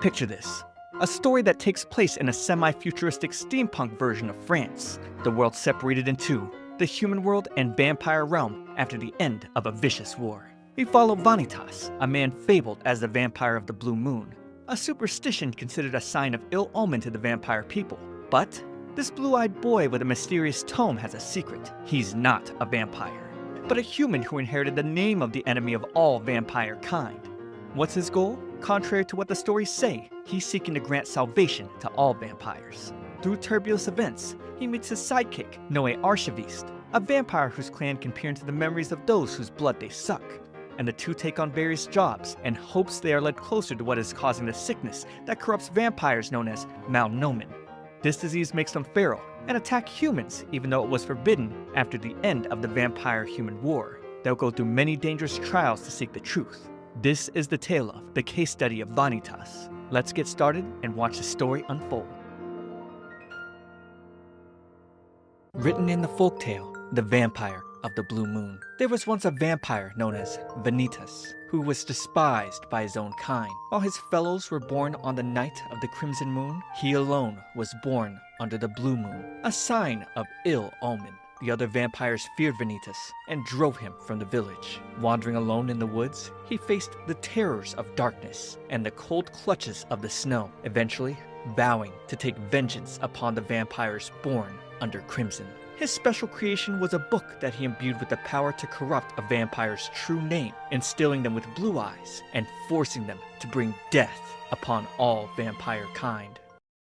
Picture this. A story that takes place in a semi-futuristic steampunk version of France. The world separated in two, the human world and vampire realm, after the end of a vicious war. We follow Vanitas, a man fabled as the vampire of the blue moon, a superstition considered a sign of ill omen to the vampire people. But this blue-eyed boy with a mysterious tome has a secret. He's not a vampire, but a human who inherited the name of the enemy of all vampire kind. What's his goal? Contrary to what the stories say, he's seeking to grant salvation to all vampires. Through turbulent events, he meets his sidekick, Noe Archiviste, a vampire whose clan can peer into the memories of those whose blood they suck. And the two take on various jobs in hopes they are led closer to what is causing the sickness that corrupts vampires known as malnomen. This disease makes them feral and attack humans, even though it was forbidden after the end of the vampire-human war. They'll go through many dangerous trials to seek the truth. This is the tale of the case study of Vanitas. Let's get started and watch the story unfold. Written in the folktale, The Vampire of the Blue Moon. There was once a vampire known as Vanitas, who was despised by his own kind. While his fellows were born on the night of the crimson moon, he alone was born under the blue moon, a sign of ill omen. The other vampires feared Vanitas and drove him from the village. Wandering alone in the woods, he faced the terrors of darkness and the cold clutches of the snow, eventually vowing to take vengeance upon the vampires born under crimson. His special creation was a book that he imbued with the power to corrupt a vampire's true name, instilling them with blue eyes and forcing them to bring death upon all vampire kind.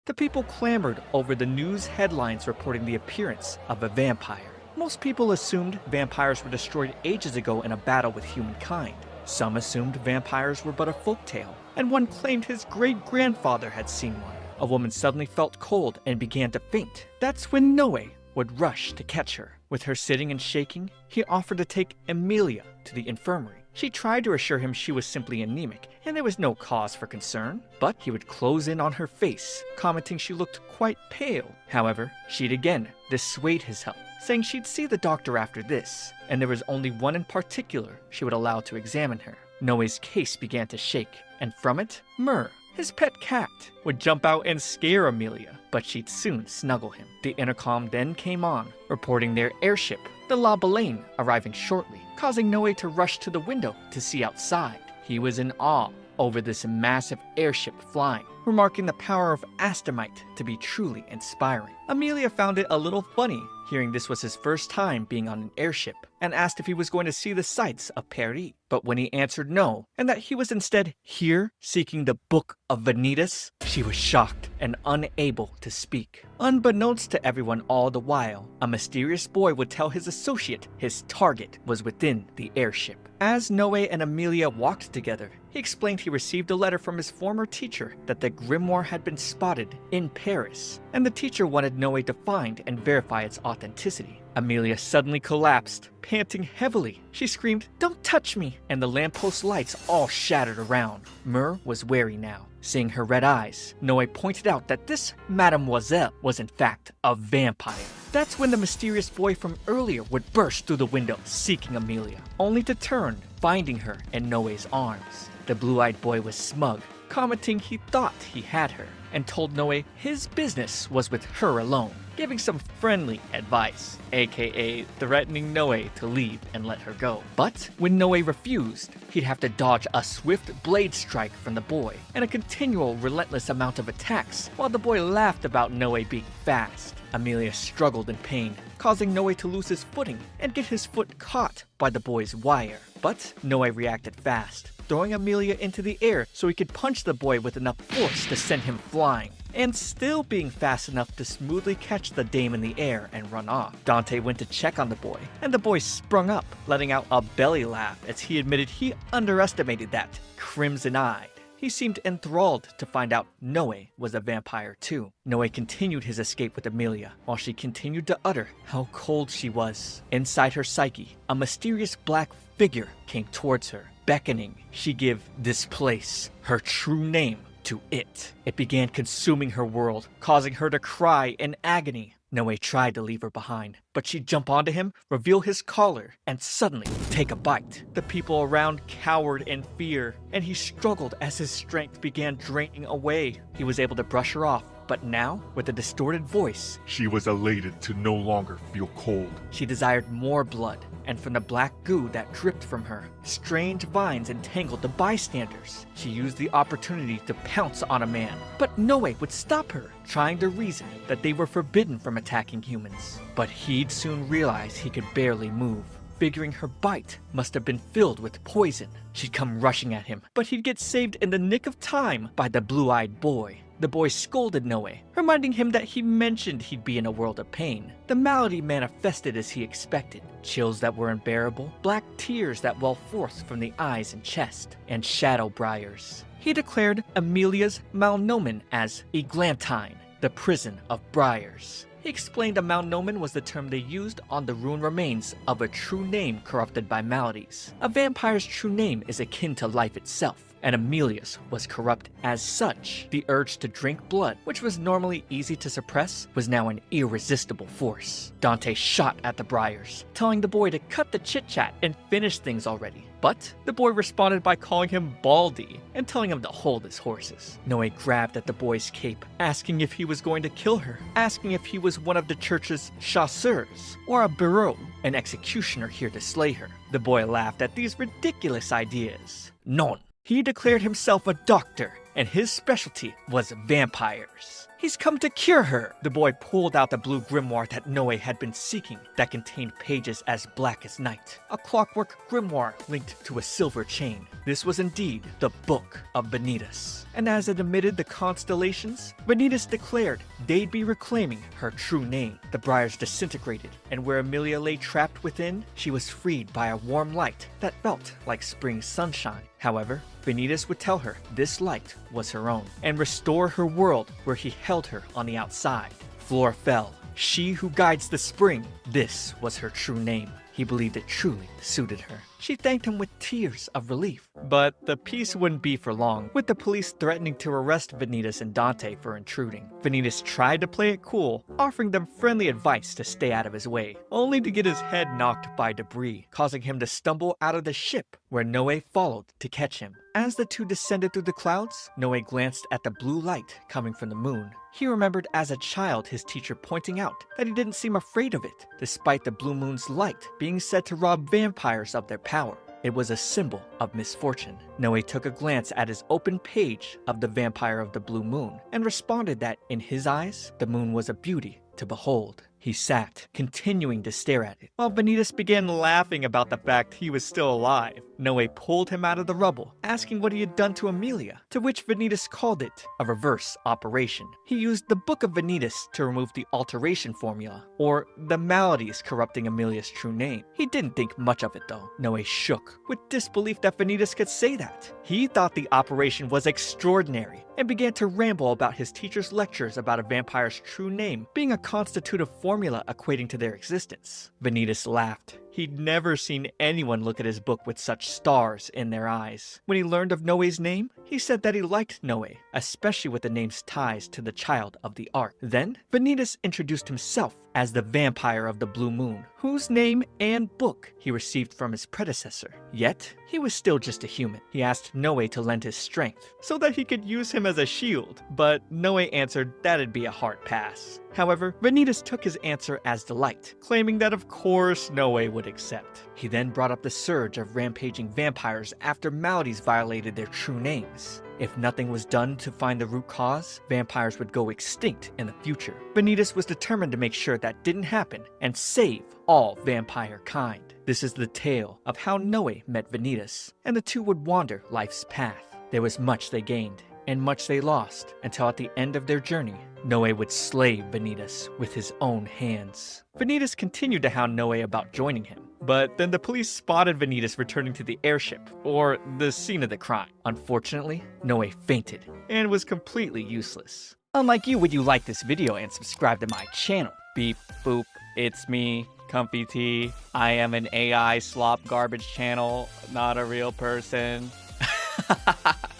The people clamored over the news headlines reporting the appearance of a vampire. Most people assumed vampires were destroyed ages ago in a battle with humankind. Some assumed vampires were but a folktale, and one claimed his great-grandfather had seen one. A woman suddenly felt cold and began to faint. That's when Noe would rush to catch her. With her sitting and shaking, he offered to take Emilia to the infirmary. She tried to assure him she was simply anemic, and there was no cause for concern, but he would close in on her face, commenting she looked quite pale. However, she'd again dissuade his help, saying she'd see the doctor after this, and there was only one in particular she would allow to examine her. Noe's case began to shake, and from it, Myrrh, his pet cat, would jump out and scare Emilia, but she'd soon snuggle him. The intercom then came on, reporting their airship, the La Baleine, arriving shortly, causing Noe to rush to the window to see outside. He was in awe over this massive airship flying, remarking the power of Astamite to be truly inspiring. Emilia found it a little funny hearing this was his first time being on an airship, and asked if he was going to see the sights of Paris. But when he answered no, and that he was instead here seeking the Book of Vanitas, she was shocked and unable to speak. Unbeknownst to everyone all the while, a mysterious boy would tell his associate his target was within the airship. As Noe and Emilia walked together, he explained he received a letter from his former teacher that the grimoire had been spotted in Paris, and the teacher wanted Noe to find and verify its authenticity. Emilia suddenly collapsed, panting heavily. She screamed, "Don't touch me!" and the lamppost lights all shattered around. Myrrh was wary now. Seeing her red eyes, Noe pointed out that this mademoiselle was in fact a vampire. That's when the mysterious boy from earlier would burst through the window, seeking Emilia, only to turn, finding her in Noe's arms. The blue-eyed boy was smug, commenting he thought he had her, and told Noe his business was with her alone, giving some friendly advice, aka threatening Noe to leave and let her go. But when Noe refused, he'd have to dodge a swift blade strike from the boy and a continual relentless amount of attacks, while the boy laughed about Noe being fast. Emilia struggled in pain, causing Noe to lose his footing and get his foot caught by the boy's wire. But Noe reacted fast, throwing Emilia into the air so he could punch the boy with enough force to send him flying, and still being fast enough to smoothly catch the dame in the air and run off. Dante went to check on the boy, and the boy sprung up, letting out a belly laugh as he admitted he underestimated that crimson-eyed. He seemed enthralled to find out Noe was a vampire too. Noe continued his escape with Emilia, while she continued to utter how cold she was. Inside her psyche, a mysterious black figure came towards her, beckoning she give this place her true name to it. It began consuming her world, causing her to cry in agony. Noe tried to leave her behind, but she'd jump onto him, reveal his collar, and suddenly take a bite. The people around cowered in fear, and he struggled as his strength began draining away. He was able to brush her off, but now, with a distorted voice, she was elated to no longer feel cold. She desired more blood, and from the black goo that dripped from her, strange vines entangled the bystanders. She used the opportunity to pounce on a man, but Noe would stop her, trying to reason that they were forbidden from attacking humans. But he'd soon realize he could barely move, figuring her bite must have been filled with poison. She'd come rushing at him, but he'd get saved in the nick of time by the blue-eyed boy. The boy scolded Noe, reminding him that he mentioned he'd be in a world of pain. The malady manifested as he expected. Chills that were unbearable, black tears that well forth from the eyes and chest, and shadow briars. He declared Amelia's malnomen as Eglantine, the prison of briars. He explained a malnomen was the term they used on the ruined remains of a true name corrupted by maladies. A vampire's true name is akin to life itself, and Amelia's was corrupt as such. The urge to drink blood, which was normally easy to suppress, was now an irresistible force. Dante shot at the briars, telling the boy to cut the chit-chat and finish things already. But the boy responded by calling him Baldy and telling him to hold his horses. Noe grabbed at the boy's cape, asking if he was going to kill her, asking if he was one of the church's chasseurs or a bureau, an executioner here to slay her. The boy laughed at these ridiculous ideas. Non. He declared himself a doctor, and his specialty was vampires. He's come to cure her. The boy pulled out the blue grimoire that Noe had been seeking that contained pages as black as night. A clockwork grimoire linked to a silver chain. This was indeed the Book of Vanitas. And as it emitted the constellations, Vanitas declared they'd be reclaiming her true name. The briars disintegrated, and where Amelia lay trapped within, she was freed by a warm light that felt like spring sunshine. However, Vanitas would tell her this light was her own, and restore her world where he held her on the outside. Flora fell. She who guides the spring. This was her true name. He believed it truly suited her. She thanked him with tears of relief. But the peace wouldn't be for long, with the police threatening to arrest Vanitas and Dante for intruding. Vanitas tried to play it cool, offering them friendly advice to stay out of his way, only to get his head knocked by debris, causing him to stumble out of the ship, where Noe followed to catch him. As the two descended through the clouds, Noe glanced at the blue light coming from the moon. He remembered as a child his teacher pointing out that he didn't seem afraid of it, despite the blue moon's light being said to rob vampires of their power. It was a symbol of misfortune. Noe took a glance at his open page of the Vampire of the Blue Moon and responded that, in his eyes, the moon was a beauty to behold. He sat, continuing to stare at it, while Vanitas began laughing about the fact he was still alive. Noe pulled him out of the rubble, asking what he had done to Amelia, to which Vanitas called it a reverse operation. He used the Book of Vanitas to remove the alteration formula, or the maladies corrupting Amelia's true name. He didn't think much of it though. Noe shook with disbelief that Vanitas could say that. He thought the operation was extraordinary, and began to ramble about his teacher's lectures about a vampire's true name being a constitutive formula equating to their existence. Vanitas laughed. He'd never seen anyone look at his book with such stars in their eyes. When he learned of Noe's name, he said that he liked Noe, especially with the name's ties to the child of the Ark. Then, Vanitas introduced himself as the Vampire of the Blue Moon, whose name and book he received from his predecessor. Yet, he was still just a human. He asked Noe to lend his strength, so that he could use him as a shield, but Noe answered that'd be a hard pass. However, Vanitas took his answer as delight, claiming that of course Noe would accept. He then brought up the surge of rampaging vampires after maladies violated their true names. If nothing was done to find the root cause, vampires would go extinct in the future. Vanitas was determined to make sure that didn't happen and save all vampire kind. This is the tale of how Noe met Vanitas, and the two would wander life's path. There was much they gained, and much they lost, until at the end of their journey, Noe would slay Vanitas with his own hands. Vanitas continued to hound Noe about joining him, but then the police spotted Vanitas returning to the airship, or the scene of the crime. Unfortunately, Noe fainted, and was completely useless. Unlike you, would you like this video and subscribe to my channel? Beep, boop, it's me, Comfy T. I am an AI slop garbage channel, not a real person.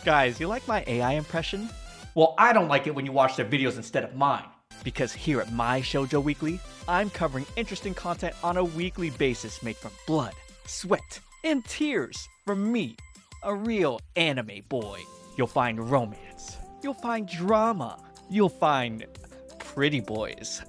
Guys, you like my AI impression? Well, I don't like it when you watch their videos instead of mine. Because here at My Shoujo Weekly, I'm covering interesting content on a weekly basis made from blood, sweat, and tears from me, a real anime boy. You'll find romance, you'll find drama, you'll find pretty boys.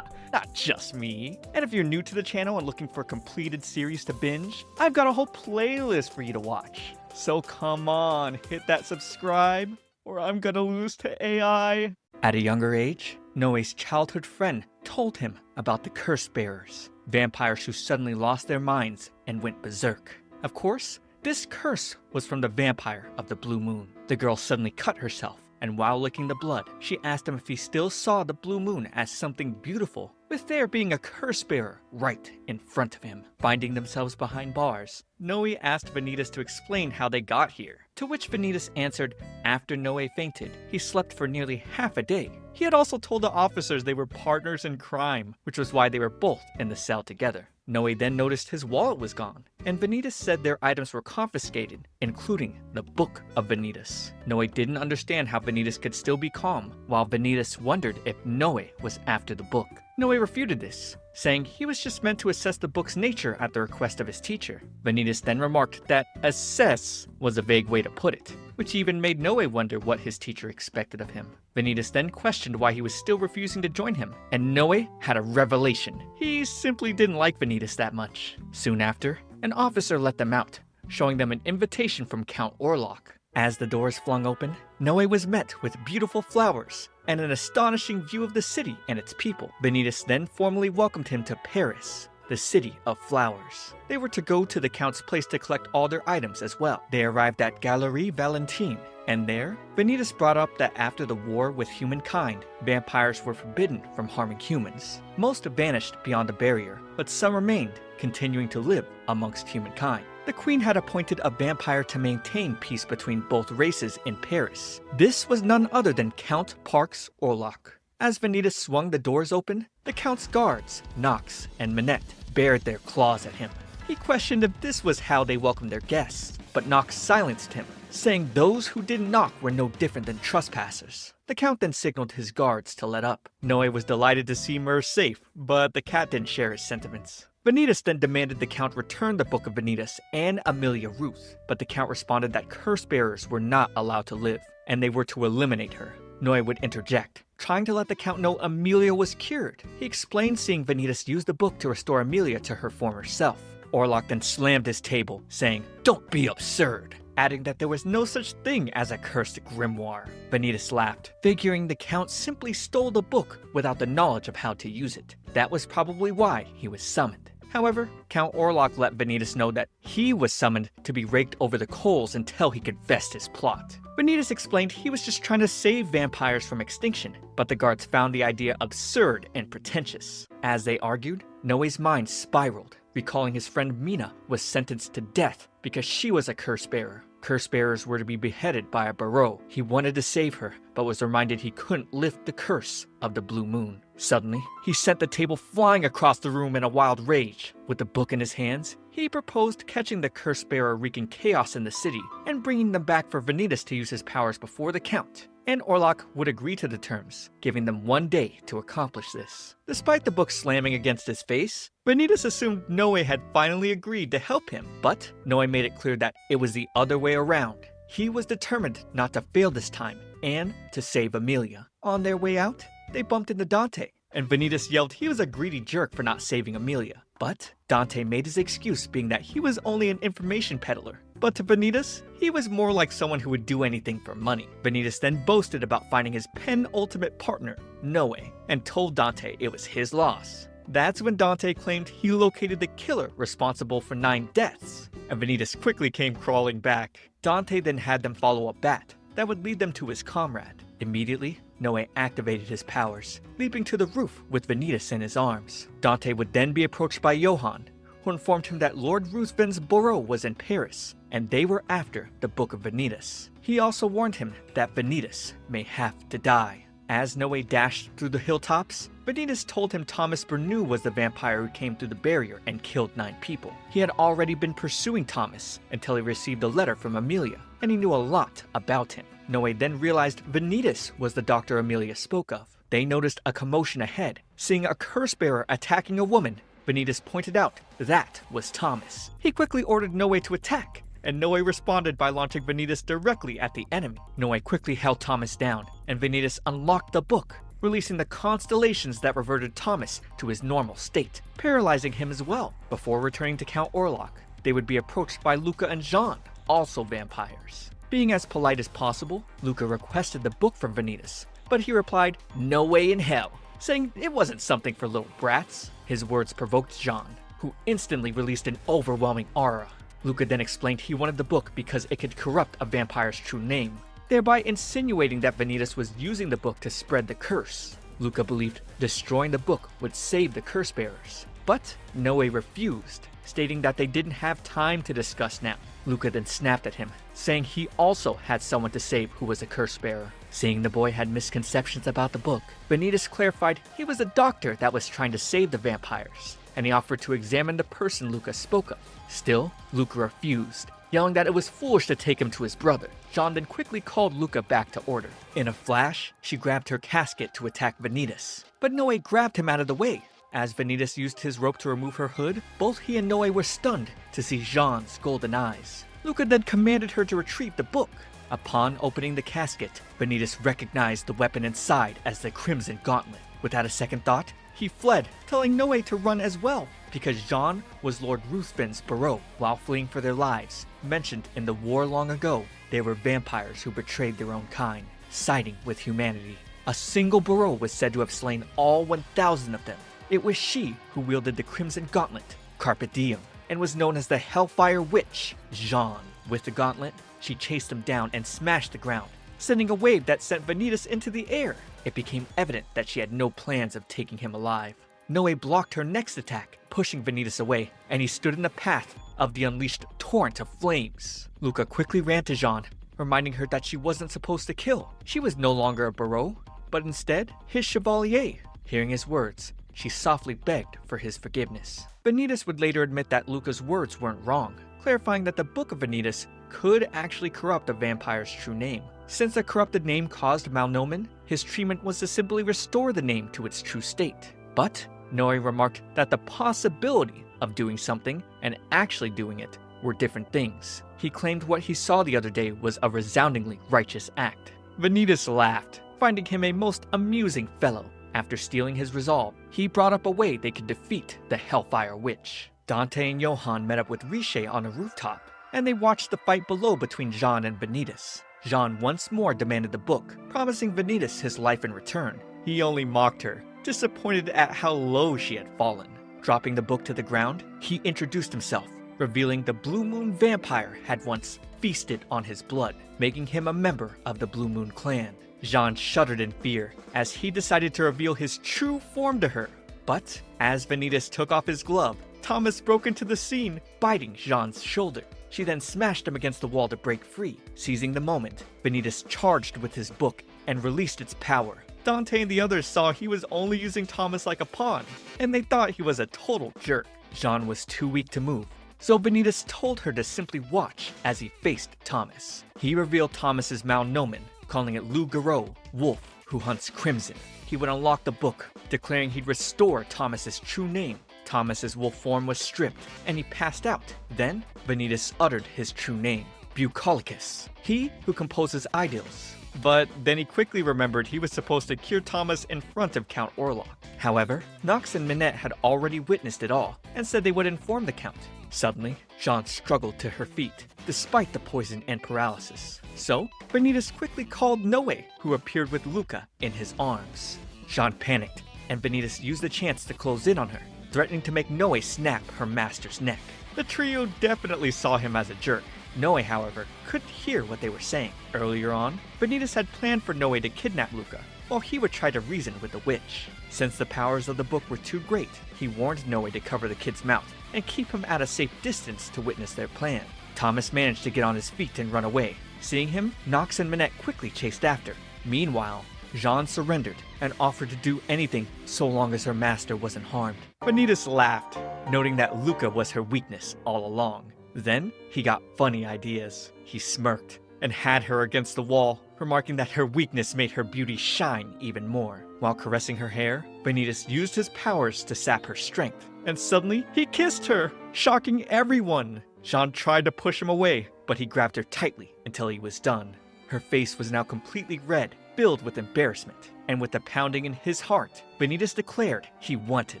Not just me. And if you're new to the channel and looking for a completed series to binge, I've got a whole playlist for you to watch. So come on, hit that subscribe, or I'm gonna lose to AI. At a younger age, Noe's childhood friend told him about the curse bearers, vampires who suddenly lost their minds and went berserk. Of course, this curse was from the vampire of the blue moon. The girl suddenly cut herself, and while licking the blood, she asked him if he still saw the blue moon as something beautiful, with there being a curse bearer right in front of him. Finding themselves behind bars, Noe asked Vanitas to explain how they got here, to which Vanitas answered after Noe fainted, he slept for nearly half a day. He had also told the officers they were partners in crime, which was why they were both in the cell together. Noe then noticed his wallet was gone, and Vanitas said their items were confiscated, including the Book of Vanitas. Noe didn't understand how Vanitas could still be calm, while Vanitas wondered if Noe was after the book. Noe refuted this, saying he was just meant to assess the book's nature at the request of his teacher. Vanitas then remarked that assess was a vague way to put it, which even made Noe wonder what his teacher expected of him. Vanitas then questioned why he was still refusing to join him, and Noe had a revelation. He simply didn't like Vanitas that much. Soon after, an officer let them out, showing them an invitation from Count Orlok. As the doors flung open, Noe was met with beautiful flowers and an astonishing view of the city and its people. Vanitas then formally welcomed him to Paris, the city of flowers. They were to go to the Count's place to collect all their items as well. They arrived at Galerie Valentine, and there, Vanitas brought up that after the war with humankind, vampires were forbidden from harming humans. Most vanished beyond the barrier, but some remained, continuing to live amongst humankind. The queen had appointed a vampire to maintain peace between both races in Paris. This was none other than Count Parks Orlok. As Vanitas swung the doors open, the Count's guards, Nox and Minette, bared their claws at him. He questioned if this was how they welcomed their guests, but Nox silenced him, saying those who didn't knock were no different than trespassers. The Count then signaled his guards to let up. Noe was delighted to see Myrrh safe, but the cat didn't share his sentiments. Vanitas then demanded the Count return the Book of Vanitas and Amelia Ruth, but the Count responded that curse bearers were not allowed to live, and they were to eliminate her. Noe would interject, trying to let the Count know Amelia was cured. He explained seeing Vanitas use the book to restore Amelia to her former self. Orlok then slammed his table, saying, "Don't be absurd," adding that there was no such thing as a cursed grimoire. Vanitas laughed, figuring the Count simply stole the book without the knowledge of how to use it. That was probably why he was summoned. However, Count Orlok let Vanitas know that he was summoned to be raked over the coals until he confessed his plot. Vanitas explained he was just trying to save vampires from extinction, but the guards found the idea absurd and pretentious. As they argued, Noe's mind spiraled, recalling his friend Mina was sentenced to death because she was a curse bearer. Curse bearers were to be beheaded by a barreau. He wanted to save her, but was reminded he couldn't lift the curse of the blue moon. Suddenly, he sent the table flying across the room in a wild rage. With the book in his hands, he proposed catching the curse bearer wreaking chaos in the city and bringing them back for Vanitas to use his powers before the Count. And Orlok would agree to the terms, giving them 1 day to accomplish this. Despite the book slamming against his face, Vanitas assumed Noe had finally agreed to help him, but Noe made it clear that it was the other way around. He was determined not to fail this time, and to save Amelia. On their way out, they bumped into Dante, and Vanitas yelled he was a greedy jerk for not saving Amelia. But Dante made his excuse being that he was only an information peddler. But to Vanitas, he was more like someone who would do anything for money. Vanitas then boasted about finding his penultimate partner, Noe, and told Dante it was his loss. That's when Dante claimed he located the killer responsible for 9 deaths, and Vanitas quickly came crawling back. Dante then had them follow a bat that would lead them to his comrade. Immediately, Noe activated his powers, leaping to the roof with Vanitas in his arms. Dante would then be approached by Johann, who informed him that Lord Ruthven's Bureau was in Paris, and they were after the Book of Vanitas. He also warned him that Vanitas may have to die. As Noe dashed through the hilltops, Vanitas told him Thomas Bernoux was the vampire who came through the barrier and killed 9 people. He had already been pursuing Thomas until he received a letter from Amelia, and he knew a lot about him. Noe then realized Vanitas was the Dr. Amelia spoke of. They noticed a commotion ahead. Seeing a curse-bearer attacking a woman, Vanitas pointed out that was Thomas. He quickly ordered Noe to attack, and Noe responded by launching Vanitas directly at the enemy. Noe quickly held Thomas down, and Vanitas unlocked the book, releasing the constellations that reverted Thomas to his normal state, paralyzing him as well. Before returning to Count Orlok, they would be approached by Luca and Jean, also vampires. Being as polite as possible, Luca requested the book from Vanitas, but he replied, "No way in hell," saying it wasn't something for little brats. His words provoked Jean, who instantly released an overwhelming aura. Luca then explained he wanted the book because it could corrupt a vampire's true name, thereby insinuating that Vanitas was using the book to spread the curse. Luca believed destroying the book would save the curse bearers, but Noe refused, stating that they didn't have time to discuss now. Luca then snapped at him, saying he also had someone to save who was a curse bearer. Seeing the boy had misconceptions about the book, Vanitas clarified he was a doctor that was trying to save the vampires, and he offered to examine the person Luca spoke of. Still, Luca refused, yelling that it was foolish to take him to his brother. Jean then quickly called Luca back to order. In a flash, she grabbed her casket to attack Vanitas, but Noe grabbed him out of the way. As Vanitas used his rope to remove her hood, both he and Noe were stunned to see Jean's golden eyes. Luca then commanded her to retrieve the book. Upon opening the casket, Vanitas recognized the weapon inside as the Crimson Gauntlet. Without a second thought, he fled, telling Noe to run as well, because Jean was Lord Ruthven's Barreau. While fleeing for their lives, mentioned in the war long ago, they were vampires who betrayed their own kind, siding with humanity. A single Barreau was said to have slain all 1,000 of them. It was she who wielded the Crimson Gauntlet, Carpe Diem, and was known as the Hellfire Witch, Jean. With the gauntlet, she chased him down and smashed the ground, sending a wave that sent Vanitas into the air. It became evident that she had no plans of taking him alive. Noe blocked her next attack, pushing Vanitas away, and he stood in the path of the unleashed torrent of flames. Luca quickly ran to Jean, reminding her that she wasn't supposed to kill. She was no longer a Barreau, but instead his Chevalier. Hearing his words, she softly begged for his forgiveness. Vanitas would later admit that Luca's words weren't wrong, clarifying that the Book of Vanitas could actually corrupt a vampire's true name. Since the corrupted name caused malnomen, his treatment was to simply restore the name to its true state. But Noe remarked that the possibility of doing something and actually doing it were different things. He claimed what he saw the other day was a resoundingly righteous act. Vanitas laughed, finding him a most amusing fellow. After stealing his resolve, he brought up a way they could defeat the Hellfire Witch. Dante and Johann met up with Riche on a rooftop, and they watched the fight below between Jean and Vanitas. Jean once more demanded the book, promising Vanitas his life in return. He only mocked her, disappointed at how low she had fallen. Dropping the book to the ground, he introduced himself, revealing the Blue Moon vampire had once feasted on his blood, making him a member of the Blue Moon clan. Jean shuddered in fear as he decided to reveal his true form to her. But as Vanitas took off his glove, Thomas broke into the scene, biting Jean's shoulder. She then smashed him against the wall to break free. Seizing the moment, Vanitas charged with his book and released its power. Dante and the others saw he was only using Thomas like a pawn, and they thought he was a total jerk. Jean was too weak to move, so Vanitas told her to simply watch as he faced Thomas. He revealed Thomas's malnomen, calling it Loup Garou, wolf who hunts crimson. He would unlock the book, declaring he'd restore Thomas's true name. Thomas's wolf form was stripped, and he passed out. Then, Vanitas uttered his true name, Bucolicus, he who composes idyls. But then he quickly remembered he was supposed to cure Thomas in front of Count Orlok. However, Nox and Minette had already witnessed it all, and said they would inform the Count. Suddenly, Jean struggled to her feet, despite the poison and paralysis. So, Vanitas quickly called Noe, who appeared with Luca in his arms. Jean panicked, and Vanitas used the chance to close in on her, threatening to make Noe snap her master's neck. The trio definitely saw him as a jerk. Noe, however, couldn't hear what they were saying. Earlier on, Vanitas had planned for Noe to kidnap Luca, while he would try to reason with the witch. Since the powers of the book were too great, he warned Noe to cover the kid's mouth and keep him at a safe distance to witness their plan. Thomas managed to get on his feet and run away. Seeing him, Nox and Minette quickly chased after. Meanwhile, Jean surrendered and offered to do anything so long as her master wasn't harmed. Vanitas laughed, noting that Luca was her weakness all along. Then, he got funny ideas. He smirked, and had her against the wall, remarking that her weakness made her beauty shine even more. While caressing her hair, Vanitas used his powers to sap her strength, and suddenly he kissed her, shocking everyone. Jean tried to push him away, but he grabbed her tightly until he was done. Her face was now completely red, filled with embarrassment, and with the pounding in his heart, Vanitas declared he wanted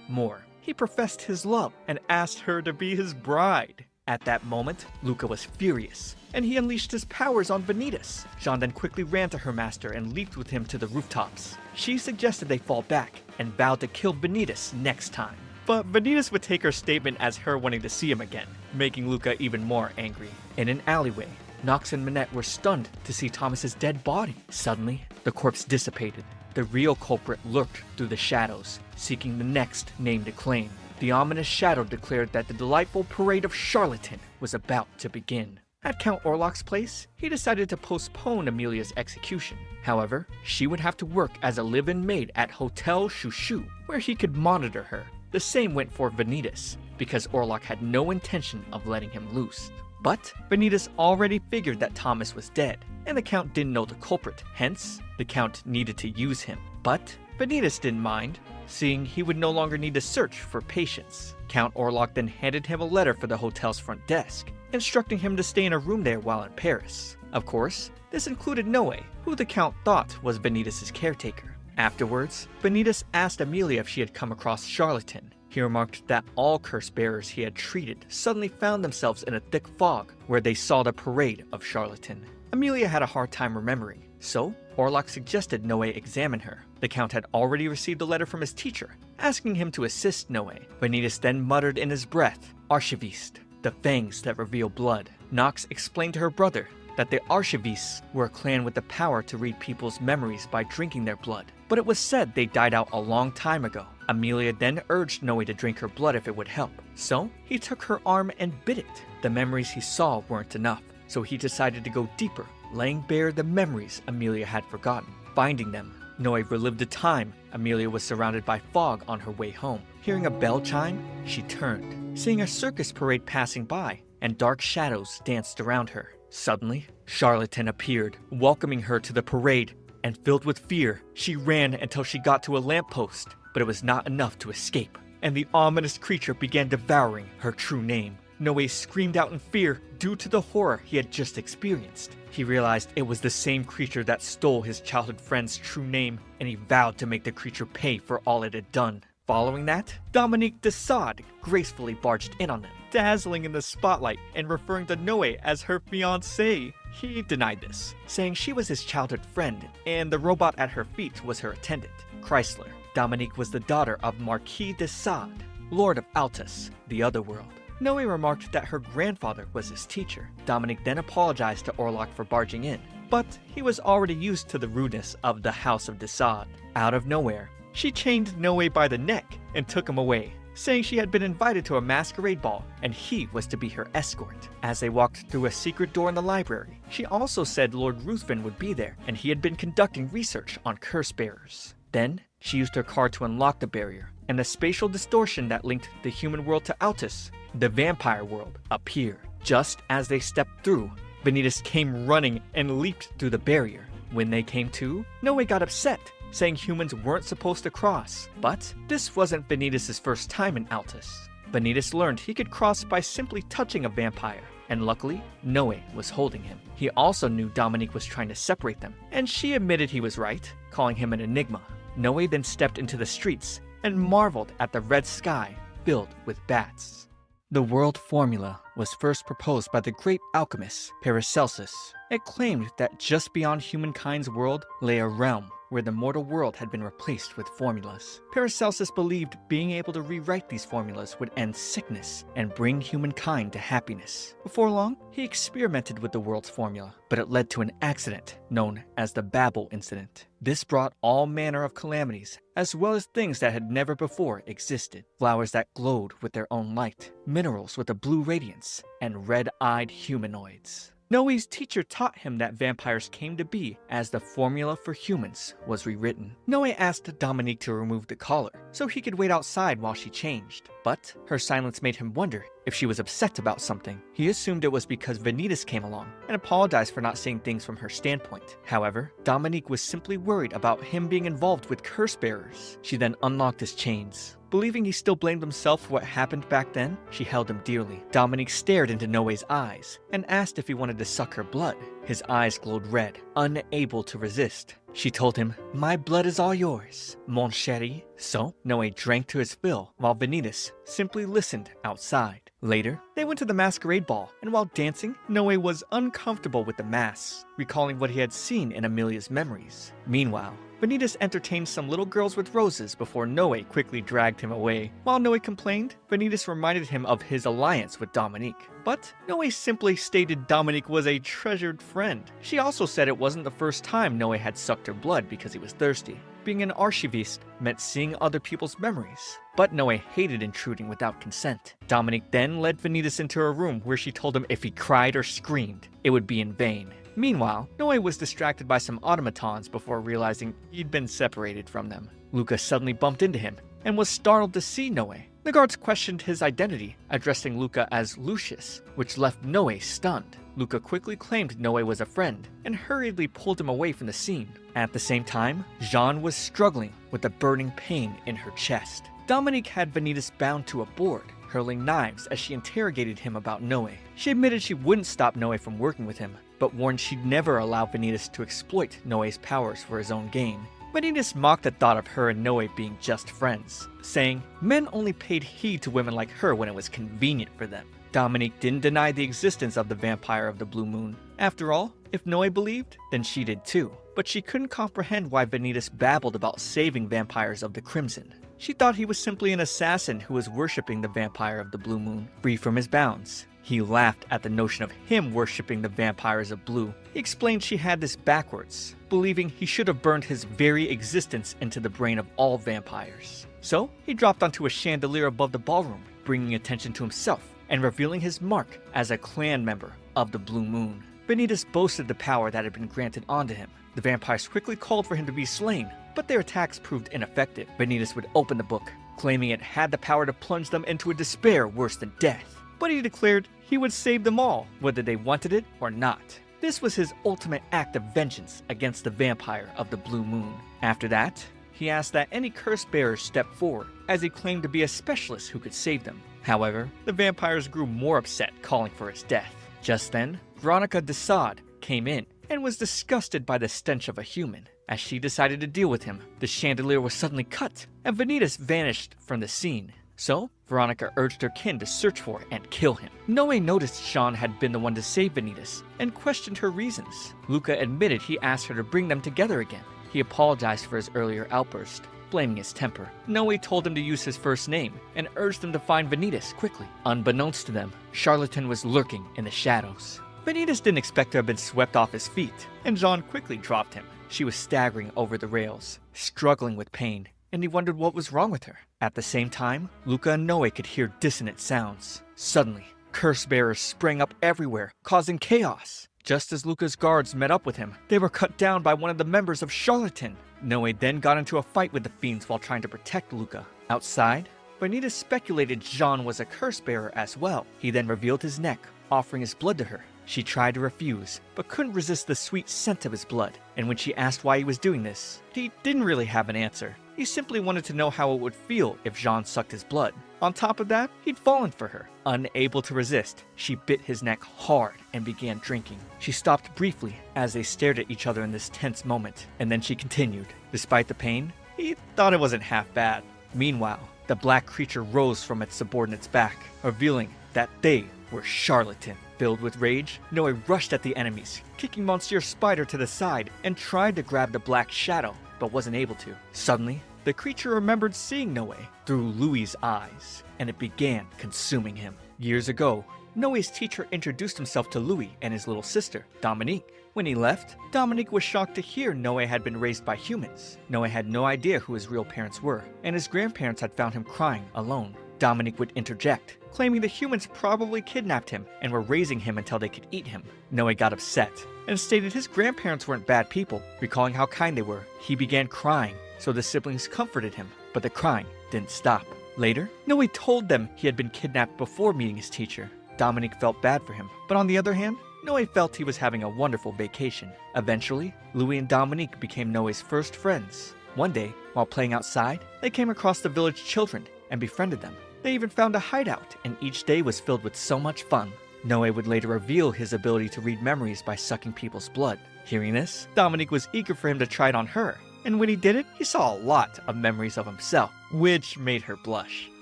more. He professed his love and asked her to be his bride. At that moment, Luca was furious, and he unleashed his powers on Vanitas. Jean then quickly ran to her master and leaped with him to the rooftops. She suggested they fall back and vowed to kill Vanitas next time. But Vanitas would take her statement as her wanting to see him again, making Luca even more angry. In an alleyway, Nox and Minette were stunned to see Thomas's dead body. Suddenly, the corpse dissipated. The real culprit lurked through the shadows, seeking the next name to claim. The ominous shadow declared that the delightful parade of charlatan was about to begin. At Count Orlok's place, he decided to postpone Amelia's execution. However, she would have to work as a live-in maid at Hotel Shushu, where he could monitor her. The same went for Vanitas, because Orlok had no intention of letting him loose. But Vanitas already figured that Thomas was dead, and the Count didn't know the culprit, hence, the Count needed to use him. But Vanitas didn't mind, seeing he would no longer need to search for patients. Count Orlok then handed him a letter for the hotel's front desk, instructing him to stay in a room there while in Paris. Of course, this included Noe, who the Count thought was Vanitas' caretaker. Afterwards, Vanitas asked Amelia if she had come across Charlatan. He remarked that all curse bearers he had treated suddenly found themselves in a thick fog where they saw the parade of Charlatan. Amelia had a hard time remembering, so Orlok suggested Noe examine her. The Count had already received a letter from his teacher, asking him to assist Noe. Vanitas then muttered in his breath, Archiviste, the fangs that reveal blood. Nox explained to her brother that the Archivistes were a clan with the power to read people's memories by drinking their blood, but it was said they died out a long time ago. Amelia then urged Noe to drink her blood if it would help, so he took her arm and bit it. The memories he saw weren't enough, so he decided to go deeper, laying bare the memories Amelia had forgotten. Finding them, Noe relived the time Amelia was surrounded by fog on her way home. Hearing a bell chime, she turned, seeing a circus parade passing by, and dark shadows danced around her. Suddenly, Charlatan appeared, welcoming her to the parade, and filled with fear, she ran until she got to a lamppost, but it was not enough to escape, and the ominous creature began devouring her true name. Noe screamed out in fear due to the horror he had just experienced. He realized it was the same creature that stole his childhood friend's true name, and he vowed to make the creature pay for all it had done. Following that, Dominique de Sade gracefully barged in on them, dazzling in the spotlight and referring to Noe as her fiancée. He denied this, saying she was his childhood friend and the robot at her feet was her attendant, Chrysler. Dominique was the daughter of Marquis de Sade, Lord of Altus, the Otherworld. Noe remarked that her grandfather was his teacher. Dominique then apologized to Orlok for barging in, but he was already used to the rudeness of the House of de Sade. Out of nowhere, she chained Noe by the neck and took him away, saying she had been invited to a masquerade ball and he was to be her escort. As they walked through a secret door in the library, she also said Lord Ruthven would be there and he had been conducting research on curse bearers. Then, she used her card to unlock the barrier, and the spatial distortion that linked the human world to Altus, the vampire world, appeared. Just as they stepped through, Vanitas came running and leaped through the barrier. When they came to, Noe got upset, saying humans weren't supposed to cross. But this wasn't Vanitas' first time in Altus. Vanitas learned he could cross by simply touching a vampire, and luckily, Noe was holding him. He also knew Dominique was trying to separate them, and she admitted he was right, calling him an enigma. Noe then stepped into the streets and marveled at the red sky filled with bats. The world formula was first proposed by the great alchemist Paracelsus. It claimed that just beyond humankind's world lay a realm where the mortal world had been replaced with formulas. Paracelsus believed being able to rewrite these formulas would end sickness and bring humankind to happiness. Before long, he experimented with the world's formula, but it led to an accident known as the Babel incident. This brought all manner of calamities, as well as things that had never before existed. Flowers that glowed with their own light, minerals with a blue radiance, and red-eyed humanoids. Noe's teacher taught him that vampires came to be as the formula for humans was rewritten. Noe asked Dominique to remove the collar so he could wait outside while she changed, but her silence made him wonder if she was upset about something. He assumed it was because Vanitas came along and apologized for not seeing things from her standpoint. However, Dominique was simply worried about him being involved with curse bearers. She then unlocked his chains. Believing he still blamed himself for what happened back then, she held him dearly. Dominique stared into Noe's eyes and asked if he wanted to suck her blood. His eyes glowed red, unable to resist. She told him, "My blood is all yours, mon chéri." So, Noe drank to his fill, while Vanitas simply listened outside. Later, they went to the masquerade ball, and while dancing, Noe was uncomfortable with the masks, recalling what he had seen in Amelia's memories. Meanwhile, Vanitas entertained some little girls with roses before Noe quickly dragged him away. While Noe complained, Vanitas reminded him of his alliance with Dominique. But Noe simply stated Dominique was a treasured friend. She also said it wasn't the first time Noe had sucked her blood because he was thirsty. Being an archivist meant seeing other people's memories, but Noe hated intruding without consent. Dominique then led Vanitas into a room where she told him if he cried or screamed, it would be in vain. Meanwhile, Noe was distracted by some automatons before realizing he'd been separated from them. Luca suddenly bumped into him and was startled to see Noe. The guards questioned his identity, addressing Luca as Lucius, which left Noe stunned. Luca quickly claimed Noe was a friend and hurriedly pulled him away from the scene. At the same time, Jeanne was struggling with a burning pain in her chest. Dominique had Vanitas bound to a board, hurling knives as she interrogated him about Noe. She admitted she wouldn't stop Noe from working with him, but warned she'd never allow Vanitas to exploit Noe's powers for his own gain. Vanitas mocked the thought of her and Noe being just friends, saying men only paid heed to women like her when it was convenient for them. Dominique didn't deny the existence of the vampire of the Blue Moon. After all, if Noe believed, then she did too. But she couldn't comprehend why Vanitas babbled about saving vampires of the Crimson. She thought he was simply an assassin who was worshipping the vampire of the Blue Moon, free from his bounds. He laughed at the notion of him worshipping the vampires of blue. He explained she had this backwards, believing he should have burned his very existence into the brain of all vampires. So, he dropped onto a chandelier above the ballroom, bringing attention to himself and revealing his mark as a clan member of the Blue Moon. Vanitas boasted the power that had been granted onto him. The vampires quickly called for him to be slain, but their attacks proved ineffective. Vanitas would open the book, claiming it had the power to plunge them into a despair worse than death. But he declared he would save them all, whether they wanted it or not. This was his ultimate act of vengeance against the vampire of the Blue Moon. After that, he asked that any curse bearers step forward, as he claimed to be a specialist who could save them. However, the vampires grew more upset, calling for his death. Just then, Veronica de Sade came in and was disgusted by the stench of a human. As she decided to deal with him, the chandelier was suddenly cut, and Vanitas vanished from the scene. So, Veronica urged her kin to search for and kill him. Noe noticed Jeanne had been the one to save Vanitas, and questioned her reasons. Luca admitted he asked her to bring them together again. He apologized for his earlier outburst, blaming his temper. Noe told him to use his first name, and urged them to find Vanitas quickly. Unbeknownst to them, Charlatan was lurking in the shadows. Vanitas didn't expect to have been swept off his feet, and Jeanne quickly dropped him. She was staggering over the rails, struggling with pain, and he wondered what was wrong with her. At the same time, Luca and Noe could hear dissonant sounds. Suddenly, curse bearers sprang up everywhere, causing chaos. Just as Luca's guards met up with him, they were cut down by one of the members of Charlatan. Noe then got into a fight with the fiends while trying to protect Luca. Outside, Vanitas speculated Jeanne was a curse bearer as well. He then revealed his neck, offering his blood to her. She tried to refuse, but couldn't resist the sweet scent of his blood. And when she asked why he was doing this, he didn't really have an answer. He simply wanted to know how it would feel if Jeanne sucked his blood. On top of that, he'd fallen for her. Unable to resist, she bit his neck hard and began drinking. She stopped briefly as they stared at each other in this tense moment, and then she continued. Despite the pain, he thought it wasn't half bad. Meanwhile, the black creature rose from its subordinate's back, revealing that they were Charlatan. Filled with rage, Noe rushed at the enemies, kicking Monsieur Spider to the side and tried to grab the black shadow, but wasn't able to. Suddenly, the creature remembered seeing Noe through Louis's eyes, and it began consuming him. Years ago, Noe's teacher introduced himself to Louis and his little sister, Dominique. When he left, Dominique was shocked to hear Noe had been raised by humans. Noe had no idea who his real parents were, and his grandparents had found him crying alone. Dominique would interject, claiming the humans probably kidnapped him and were raising him until they could eat him. Noe got upset and stated his grandparents weren't bad people. Recalling how kind they were, he began crying, so the siblings comforted him, but the crying didn't stop. Later, Noe told them he had been kidnapped before meeting his teacher. Dominique felt bad for him, but on the other hand, Noe felt he was having a wonderful vacation. Eventually, Louis and Dominique became Noe's first friends. One day, while playing outside, they came across the village children and befriended them. They even found a hideout, and each day was filled with so much fun. Noe would later reveal his ability to read memories by sucking people's blood. Hearing this, Dominique was eager for him to try it on her, and when he did it, he saw a lot of memories of himself, which made her blush.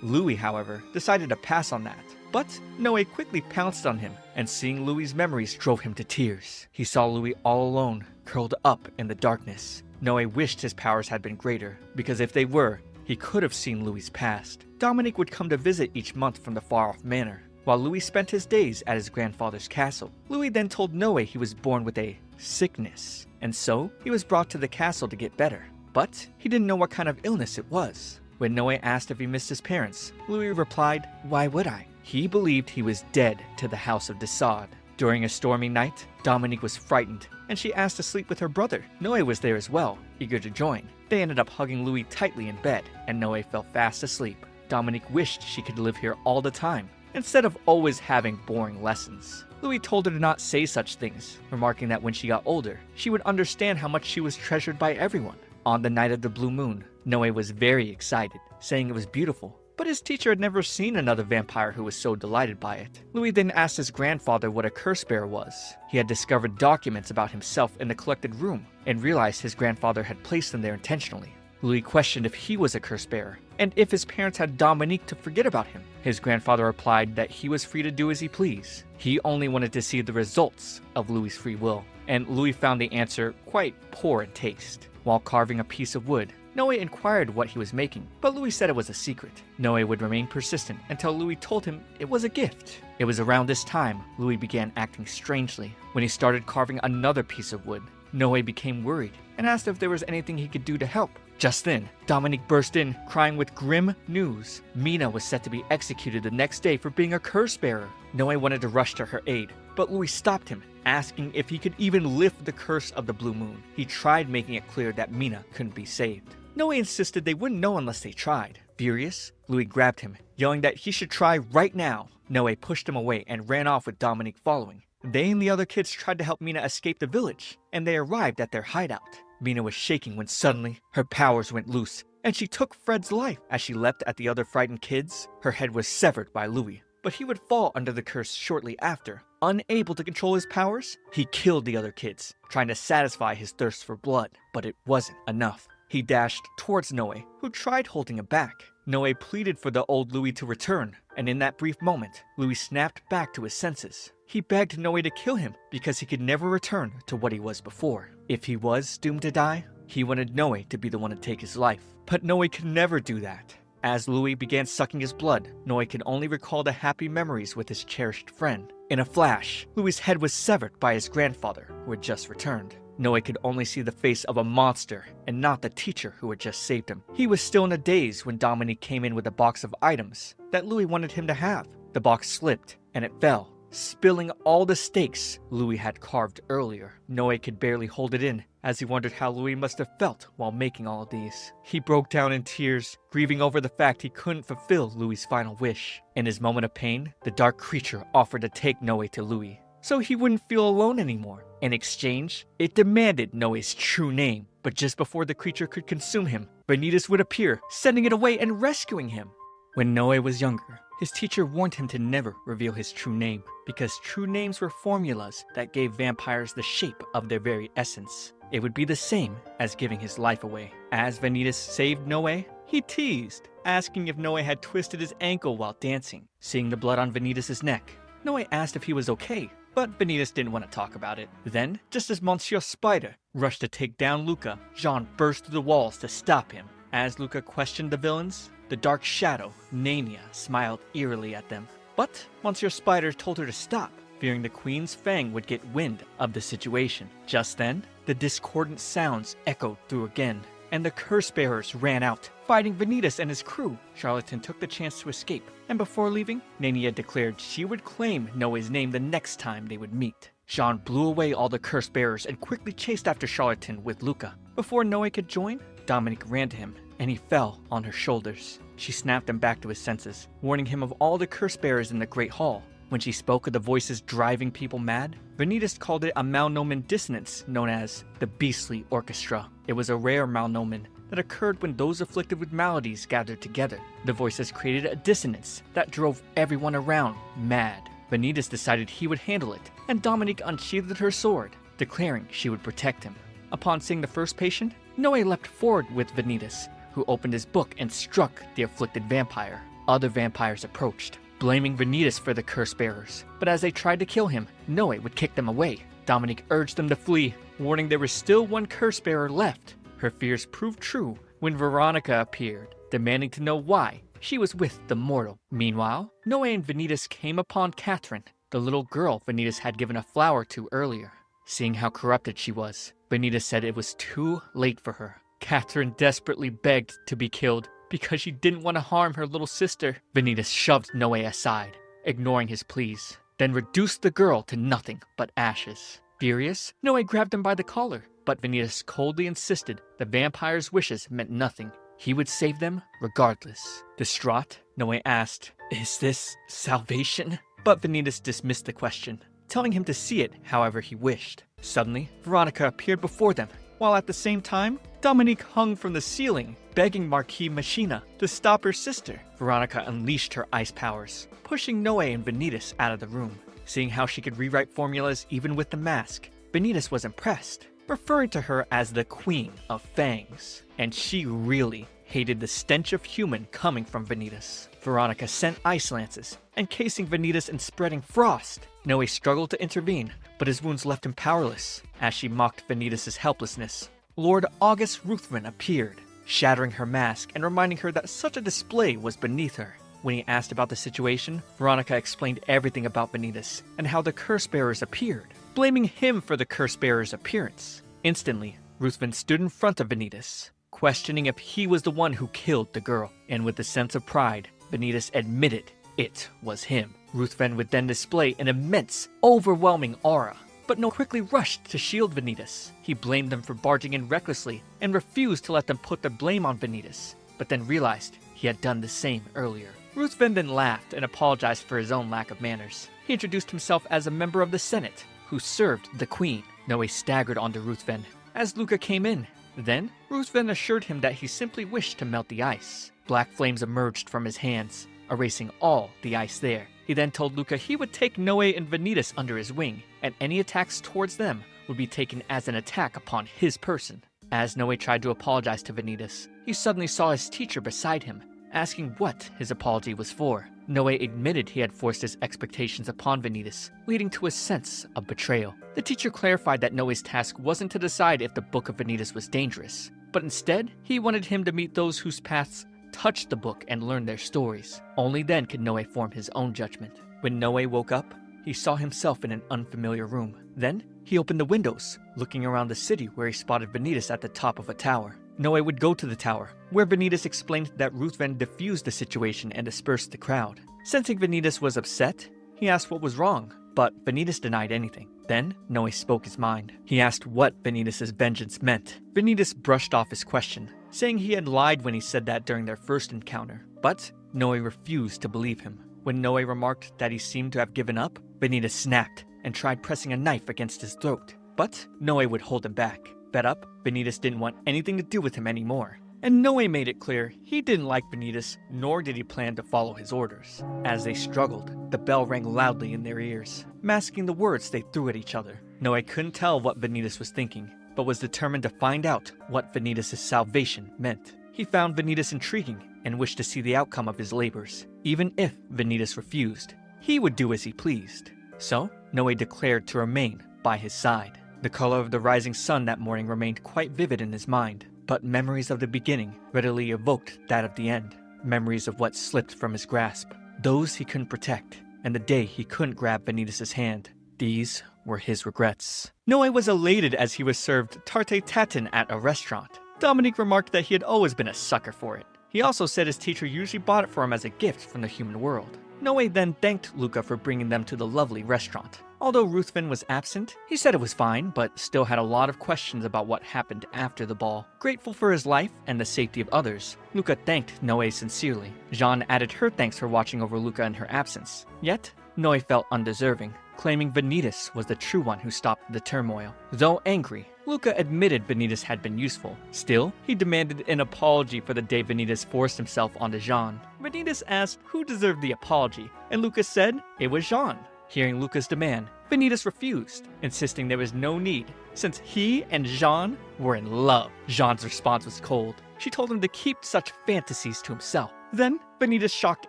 Louis, however, decided to pass on that. But Noe quickly pounced on him, and seeing Louis's memories drove him to tears. He saw Louis all alone, curled up in the darkness. Noe wished his powers had been greater, because if they were, he could have seen Louis's past. Dominique would come to visit each month from the far-off manor, while Louis spent his days at his grandfather's castle. Louis then told Noe he was born with a sickness, and so he was brought to the castle to get better. But he didn't know what kind of illness it was. When Noe asked if he missed his parents, Louis replied, "Why would I?" He believed he was dead to the House of Desaad. During a stormy night, Dominique was frightened, and she asked to sleep with her brother. Noe was there as well, eager to join. They ended up hugging Louis tightly in bed, and Noe fell fast asleep. Dominique wished she could live here all the time, instead of always having boring lessons. Louis told her to not say such things, remarking that when she got older, she would understand how much she was treasured by everyone. On the night of the blue moon, Noe was very excited, saying it was beautiful. But his teacher had never seen another vampire who was so delighted by it. Louis then asked his grandfather what a curse bearer was. He had discovered documents about himself in the collected room, and realized his grandfather had placed them there intentionally. Louis questioned if he was a curse bearer, and if his parents had Dominique to forget about him. His grandfather replied that he was free to do as he pleased. He only wanted to see the results of Louis's free will, and Louis found the answer quite poor in taste. While carving a piece of wood, Noe inquired what he was making, but Louis said it was a secret. Noe would remain persistent until Louis told him it was a gift. It was around this time Louis began acting strangely. When he started carving another piece of wood, Noe became worried and asked if there was anything he could do to help. Just then, Dominique burst in, crying with grim news. Mina was set to be executed the next day for being a curse bearer. Noe wanted to rush to her aid, but Louis stopped him, asking if he could even lift the curse of the blue moon. He tried making it clear that Mina couldn't be saved. Noe insisted they wouldn't know unless they tried. Furious, Louis grabbed him, yelling that he should try right now. Noe pushed him away and ran off with Dominique following. They and the other kids tried to help Mina escape the village, and they arrived at their hideout. Mina was shaking when suddenly her powers went loose, and she took Fred's life. As she leapt at the other frightened kids, her head was severed by Louis, but he would fall under the curse shortly after. Unable to control his powers, he killed the other kids, trying to satisfy his thirst for blood, but it wasn't enough. He dashed towards Noe, who tried holding him back. Noe pleaded for the old Louis to return, and in that brief moment, Louis snapped back to his senses. He begged Noe to kill him because he could never return to what he was before. If he was doomed to die, he wanted Noe to be the one to take his life. But Noe could never do that. As Louis began sucking his blood, Noe could only recall the happy memories with his cherished friend. In a flash, Louis's head was severed by his grandfather, who had just returned. Noe could only see the face of a monster and not the teacher who had just saved him. He was still in a daze when Dominique came in with a box of items that Louis wanted him to have. The box slipped and it fell, spilling all the stakes Louis had carved earlier. Noe could barely hold it in as he wondered how Louis must have felt while making all of these. He broke down in tears, grieving over the fact he couldn't fulfill Louis's final wish. In his moment of pain, the dark creature offered to take Noe to Louis, so he wouldn't feel alone anymore. In exchange, it demanded Noe's true name, but just before the creature could consume him, Vanitas would appear, sending it away and rescuing him. When Noe was younger, his teacher warned him to never reveal his true name, because true names were formulas that gave vampires the shape of their very essence. It would be the same as giving his life away. As Vanitas saved Noe, he teased, asking if Noe had twisted his ankle while dancing. Seeing the blood on Vanitas' neck, Noe asked if he was okay, but Vanitas didn't want to talk about it. Then, just as Monsieur Spider rushed to take down Luca, Jean burst through the walls to stop him. As Luca questioned the villains, the dark shadow, Nania, smiled eerily at them. But Monsieur Spider told her to stop, fearing the Queen's Fang would get wind of the situation. Just then, the discordant sounds echoed through again. and the curse bearers ran out, fighting Vanitas and his crew. Charlatan took the chance to escape, and before leaving, Nania declared she would claim Noe's name the next time they would meet. Jean blew away all the curse bearers and quickly chased after Charlatan with Luca. Before Noe could join, Dominique ran to him, and he fell on her shoulders. She snapped him back to his senses, warning him of all the curse bearers in the Great Hall. When she spoke of the voices driving people mad, Vanitas called it a malnomen dissonance known as the Beastly Orchestra. It was a rare malnomen that occurred when those afflicted with maladies gathered together. The voices created a dissonance that drove everyone around mad. Vanitas decided he would handle it, and Dominique unsheathed her sword, declaring she would protect him. Upon seeing the first patient, Noe leapt forward with Vanitas, who opened his book and struck the afflicted vampire. Other vampires approached, blaming Vanitas for the curse bearers, but as they tried to kill him, Noe would kick them away. Dominique urged them to flee, warning there was still one curse bearer left. Her fears proved true when Veronica appeared, demanding to know why she was with the mortal. Meanwhile, Noe and Vanitas came upon Catherine, the little girl Vanitas had given a flower to earlier. Seeing how corrupted she was, Vanitas said it was too late for her. Catherine desperately begged to be killed because she didn't want to harm her little sister. Vanitas shoved Noe aside, ignoring his pleas, then reduced the girl to nothing but ashes. Furious, Noe grabbed him by the collar, but Vanitas coldly insisted the vampire's wishes meant nothing. He would save them regardless. Distraught, Noe asked, "Is this salvation?" But Vanitas dismissed the question, telling him to see it however he wished. Suddenly, Veronica appeared before them, while at the same time, Dominique hung from the ceiling, begging Marquis Machina to stop her sister. Veronica unleashed her ice powers, pushing Noe and Vanitas out of the room. Seeing how she could rewrite formulas even with the mask, Vanitas was impressed, referring to her as the Queen of Fangs. And she really hated the stench of human coming from Vanitas. Veronica sent ice lances, encasing Vanitas and spreading frost. Noe struggled to intervene, but his wounds left him powerless. As she mocked Vanitas' helplessness, Lord August Ruthven appeared, shattering her mask and reminding her that such a display was beneath her. When he asked about the situation, Veronica explained everything about Vanitas and how the curse bearers appeared, blaming him for the curse bearers' appearance. Instantly, Ruthven stood in front of Vanitas, questioning if he was the one who killed the girl, and with a sense of pride, Vanitas admitted it was him. Ruthven would then display an immense, overwhelming aura, but Noe quickly rushed to shield Vanitas. He blamed them for barging in recklessly and refused to let them put the blame on Vanitas, but then realized he had done the same earlier. Ruthven then laughed and apologized for his own lack of manners. He introduced himself as a member of the Senate, who served the Queen. Noe staggered onto Ruthven as Luca came in. Then, Ruthven assured him that he simply wished to melt the ice. Black flames emerged from his hands, erasing all the ice there. He then told Luca he would take Noe and Vanitas under his wing, and any attacks towards them would be taken as an attack upon his person. As Noe tried to apologize to Vanitas, he suddenly saw his teacher beside him, asking what his apology was for. Noe admitted he had forced his expectations upon Vanitas, leading to a sense of betrayal. The teacher clarified that Noe's task wasn't to decide if the Book of Vanitas was dangerous, but instead, he wanted him to meet those whose paths touched the book and learn their stories. Only then could Noe form his own judgment. When Noe woke up, he saw himself in an unfamiliar room. Then, he opened the windows, looking around the city where he spotted Vanitas at the top of a tower. Noe would go to the tower, where Vanitas explained that Ruthven diffused the situation and dispersed the crowd. Sensing Vanitas was upset, he asked what was wrong, but Vanitas denied anything. Then, Noe spoke his mind. He asked what Vanitas' vengeance meant. Vanitas brushed off his question, saying he had lied when he said that during their first encounter. But Noe refused to believe him. When Noe remarked that he seemed to have given up, Vanitas snapped and tried pressing a knife against his throat. But Noe would hold him back. Fed up, Vanitas didn't want anything to do with him anymore. And Noe made it clear he didn't like Vanitas, nor did he plan to follow his orders. As they struggled, the bell rang loudly in their ears, masking the words they threw at each other. Noe couldn't tell what Vanitas was thinking, but was determined to find out what Vanitas' salvation meant. He found Vanitas intriguing and wished to see the outcome of his labors. Even if Vanitas refused, he would do as he pleased. So, Noe declared to remain by his side. The color of the rising sun that morning remained quite vivid in his mind, but memories of the beginning readily evoked that of the end. Memories of what slipped from his grasp, those he couldn't protect, and the day he couldn't grab Vanitas' hand. These were his regrets. Noe was elated as he was served tarte tatin at a restaurant. Dominique remarked that he had always been a sucker for it. He also said his teacher usually bought it for him as a gift from the human world. Noe then thanked Luca for bringing them to the lovely restaurant. Although Ruthven was absent, he said it was fine, but still had a lot of questions about what happened after the ball. Grateful for his life and the safety of others, Luca thanked Noe sincerely. Jeanne added her thanks for watching over Luca in her absence. Yet, Noe felt undeserving, claiming Vanitas was the true one who stopped the turmoil. Though angry, Luca admitted Vanitas had been useful. Still, he demanded an apology for the day Vanitas forced himself onto Jeanne. Vanitas asked who deserved the apology, and Luca said it was Jeanne. Hearing Luca's demand, Vanitas refused, insisting there was no need, since he and Jeanne were in love. Jeanne's response was cold. She told him to keep such fantasies to himself. Then, Vanitas shocked